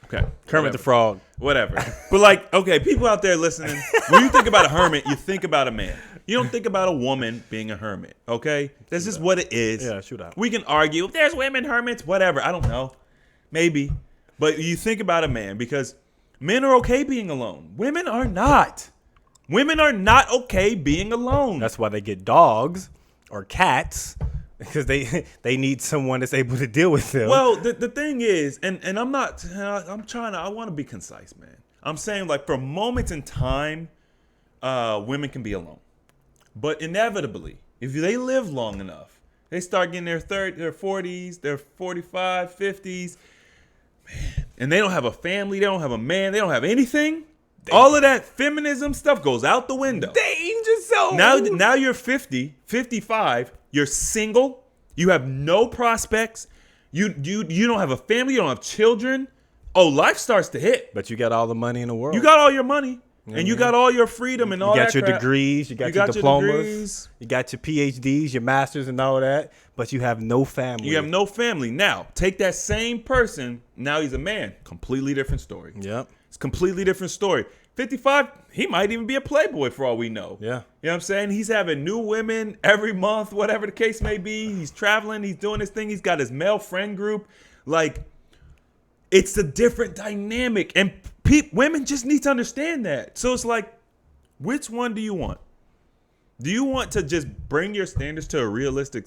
Okay. Kermit the Frog. Whatever. But, like, okay, people out there listening, when you think about a hermit, you think about a man. You don't think about a woman being a hermit, okay? That's just what it is. Yeah, shoot out. We can argue, if there's women hermits, whatever. I don't know. Maybe. But you think about a man, because men are okay being alone. Women are not. Women are not okay being alone. That's why they get dogs or cats, because they need someone that's able to deal with them. Well, the thing is, and I want to be concise, man. I'm saying, like, for moments in time, women can be alone. But inevitably, if they live long enough, they start getting their 40s, their 45, 50s, man, and they don't have a family, they don't have a man, they don't have anything. All of that feminism stuff goes out the window. Danger zone. Now you're 50, 55, you're single, you have no prospects, you don't have a family, you don't have children. Oh, life starts to hit. But you got all the money in the world. You got all your money. And you got all your freedom and all that. You got your crap. degrees, you got your diplomas, you got your PhDs, your masters and all that, but you have no family. You have no family. Now, take that same person, now he's a man. Completely different story. Yep. It's a completely different story. 55, he might even be a playboy for all we know. Yeah. You know what I'm saying? He's having new women every month, whatever the case may be. He's traveling, he's doing his thing. He's got his male friend group. Like, it's a different dynamic. And women just need to understand that. So it's like, which one do you want? Do you want to just bring your standards to a realistic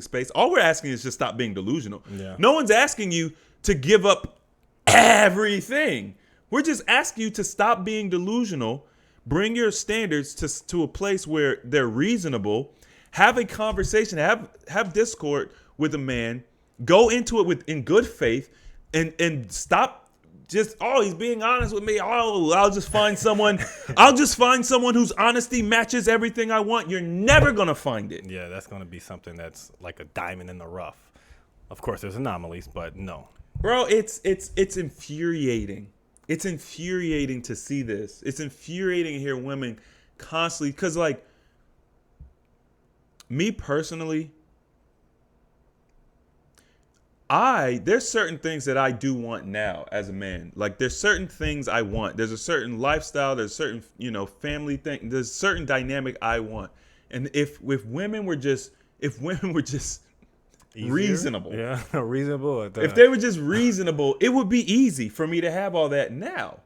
space? All we're asking is just stop being delusional. Yeah. No one's asking you to give up everything. We're just asking you to stop being delusional, bring your standards to a place where they're reasonable, have a conversation, have discord with a man, Go into it in good faith, and stop. Just he's being honest with me. I'll just find someone. I'll just find someone whose honesty matches everything I want. You're never gonna find it. Yeah, that's gonna be something that's like a diamond in the rough. Of course, there's anomalies, but no, bro. It's infuriating. It's infuriating to see this. It's infuriating to hear women constantly, because like me personally, there's certain things that I do want now as a man. Like there's certain things I want. There's a certain lifestyle. There's certain, family thing. There's a certain dynamic I want. And if women were just easier? Reasonable. Yeah, reasonable. If they were just reasonable, it would be easy for me to have all that now.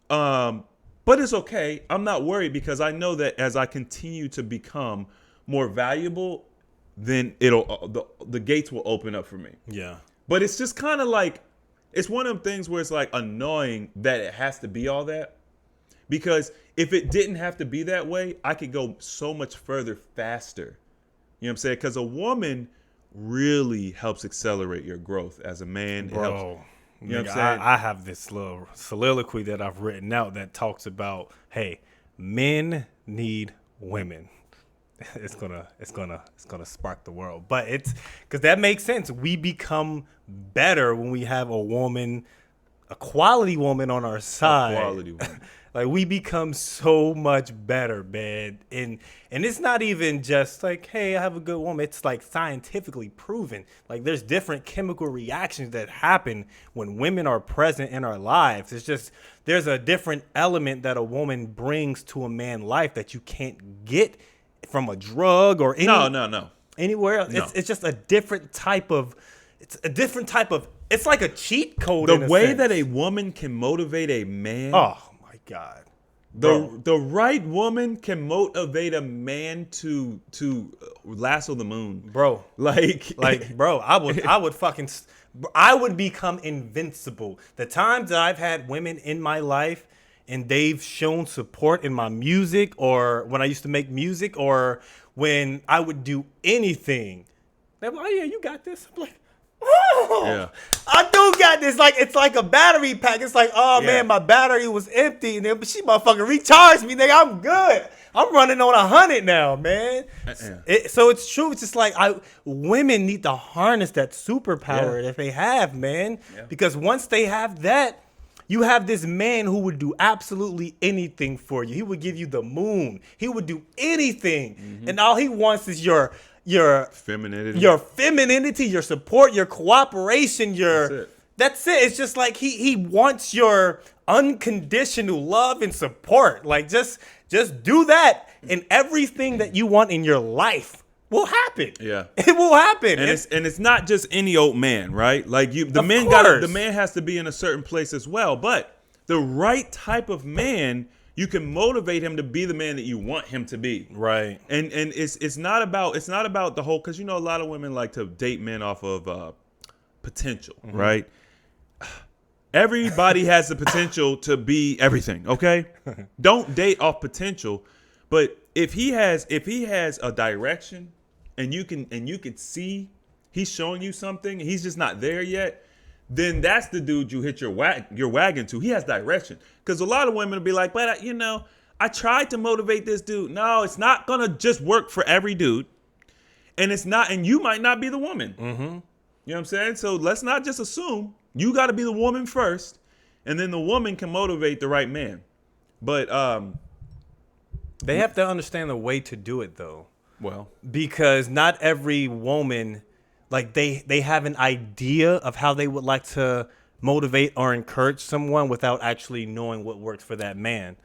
But it's okay. I'm not worried, because I know that as I continue to become more valuable, then the gates will open up for me. Yeah. But it's just kind of like, it's one of them things where it's like annoying that it has to be all that. Because if it didn't have to be that way, I could go so much further faster. You know what I'm saying? Because a woman really helps accelerate your growth as a man. Bro, helps, you know what I'm saying? I have this little soliloquy that I've written out that talks about, hey, men need women. It's gonna spark the world. But it's because that makes sense. We become better when we have a woman, a quality woman on our side. A quality woman. Like we become so much better, man. And it's not even just like, hey, I have a good woman. It's like scientifically proven. Like there's different chemical reactions that happen when women are present in our lives. It's just there's a different element that a woman brings to a man's life that you can't get from a drug or anywhere else. No. It's just a different type of. It's like a cheat code. The way that a woman can motivate a man. Oh my God. The right woman can motivate a man to lasso the moon, Bro. Like Bro, I would become invincible. The times that I've had women in my life and they've shown support in my music, or when I used to make music, or when I would do anything, they're like, oh yeah, you got this. I'm like, oh, Yeah. I do got this. Like, it's like a battery pack. It's like, oh Yeah. man, my battery was empty, and then she motherfucking recharged me, nigga. I'm good. I'm running on 100 now, man. So it's true. It's just like women need to harness that superpower that they have, man. Yeah. Because once they have that, you have this man who would do absolutely anything for you. He would give you the moon. He would do anything, and all he wants is your femininity, your support, your cooperation, That's it. It's just like he wants your unconditional love and support. Like just do that, and everything that you want in your life will happen. Yeah. It will happen. And it's not just any old man, right? Like the man has to be in a certain place as well. But the right type of man, you can motivate him to be the man that you want him to be. Right. And it's not about the whole, because a lot of women like to date men off of potential, right? Everybody has the potential to be everything, okay? Don't date off potential, but if he has a direction and you can see he's showing you something, he's just not there yet, then that's the dude you hit your wagon to. He has direction. Because a lot of women will be like, but I tried to motivate this dude. No, it's not gonna just work for every dude, and you might not be the woman. Mm-hmm. You know what I'm saying? So let's not just assume. You got to be the woman first, and then the woman can motivate the right man. But they have to understand the way to do it, though. Well, because not every woman, like they have an idea of how they would like to motivate or encourage someone without actually knowing what works for that man.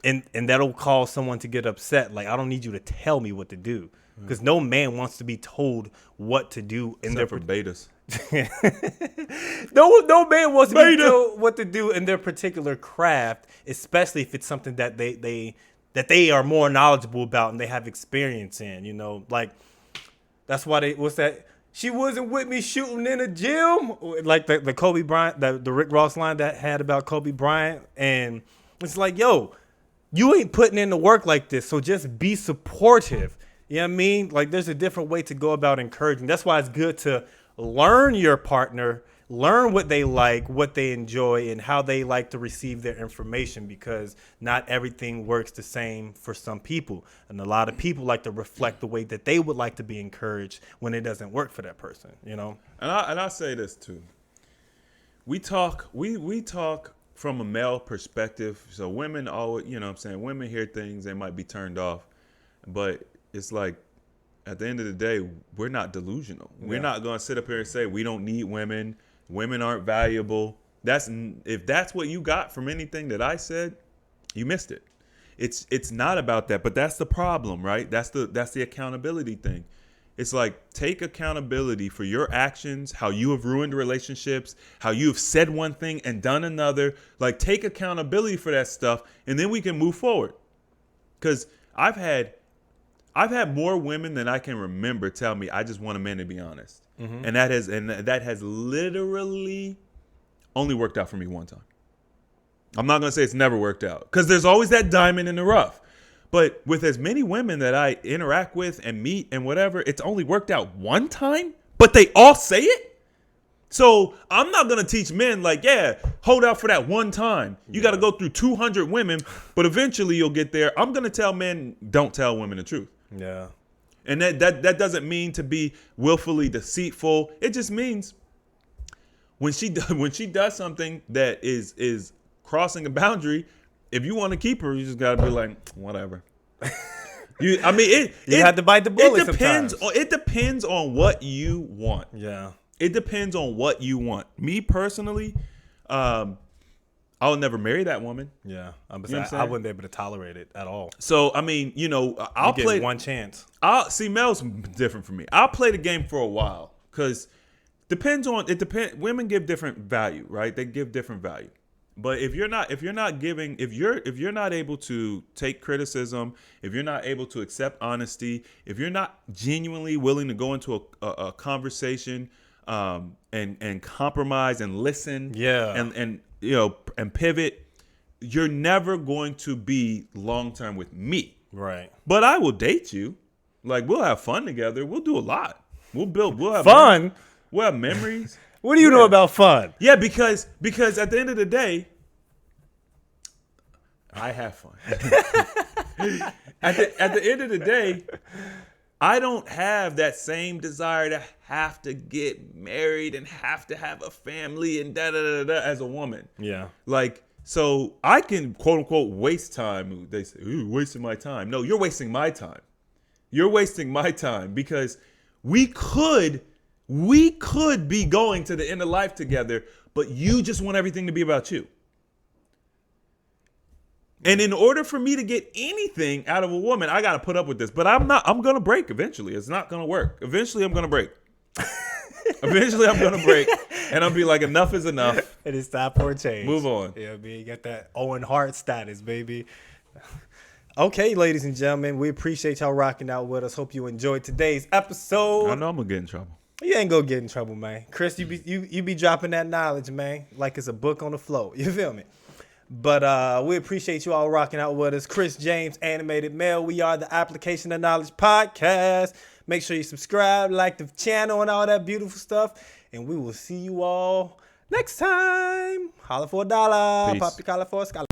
And that'll cause someone to get upset. Like, I don't need you to tell me what to do. Because no man wants to be told what to do in except for betas. No man wants to be told what to do in their particular craft, especially if it's something that they are more knowledgeable about and they have experience in. Like that's why she wasn't with me shooting in a gym, like the Kobe Bryant, the Rick Ross line that had about Kobe Bryant. And it's like, yo, you ain't putting in the work like this, so just be supportive. You know what I mean? Like, there's a different way to go about encouraging. That's why it's good to learn your partner, learn what they like, what they enjoy, and how they like to receive their information, because not everything works the same for some people. And a lot of people like to reflect the way that they would like to be encouraged when it doesn't work for that person, you know? And I say this too. We talk from a male perspective. So women always, you know what I'm saying, women hear things, they might be turned off. But it's like, at the end of the day, we're not delusional. Yeah. We're not going to sit up here and say we don't need women. Women aren't valuable. If that's what you got from anything that I said, you missed it. It's not about that, but that's the problem, right? That's the accountability thing. It's like, take accountability for your actions, how you have ruined relationships, how you have said one thing and done another. Like, take accountability for that stuff, and then we can move forward. Because I've had more women than I can remember tell me, I just want a man to be honest. Mm-hmm. And that has literally only worked out for me one time. I'm not going to say it's never worked out, because there's always that diamond in the rough. But with as many women that I interact with and meet and whatever, it's only worked out one time, but they all say it. So I'm not going to teach men like, yeah, hold out for that one time. You got to go through 200 women, but eventually you'll get there. I'm going to tell men, don't tell women the truth. Yeah. And that doesn't mean to be willfully deceitful. It just means when she does something that is crossing a boundary, if you want to keep her, you just got to be like, whatever. You have to bite the bullet. It depends on what you want. Yeah. It depends on what you want. Me personally, I would never marry that woman. Yeah, I wouldn't be able to tolerate it at all. So I mean, I'll play one chance. Mel's different from me. I'll play the game for a while, because women give different value, right? They give different value. But if you're not able to take criticism, if you're not able to accept honesty, if you're not genuinely willing to go into a conversation and compromise and listen, and pivot, you're never going to be long term with me. Right. But I will date you. Like, we'll have fun together. We'll do a lot. We'll have fun. We'll have memories. What do you know about fun? Yeah, because at the end of the day, I have fun. At the end of the day, I don't have that same desire to have to get married and have to have a family and da-da-da-da as a woman. Yeah. Like, so I can, quote unquote, waste time. They say, ooh, wasting my time. No, you're wasting my time. You're wasting my time, because we could be going to the end of life together, but you just want everything to be about you. And in order for me to get anything out of a woman, I got to put up with this. But I'm going to break eventually. It's not going to work. Eventually, I'm going to break. And I'll be like, enough is enough. It is time for a change. Move on. Yeah, you got that Owen Hart status, baby. Okay, ladies and gentlemen, we appreciate y'all rocking out with us. Hope you enjoyed today's episode. I know I'm going to get in trouble. You ain't gonna get in trouble, man. Chris, you be dropping that knowledge, man, like it's a book on the floor. You feel me? But we appreciate you all rocking out with us. Chris James, Animated Male. We are the Application of Knowledge Podcast. Make sure you subscribe, like the channel, and all that beautiful stuff. And we will see you all next time. Holla for $1. Peace. Pop your collar for a scholar.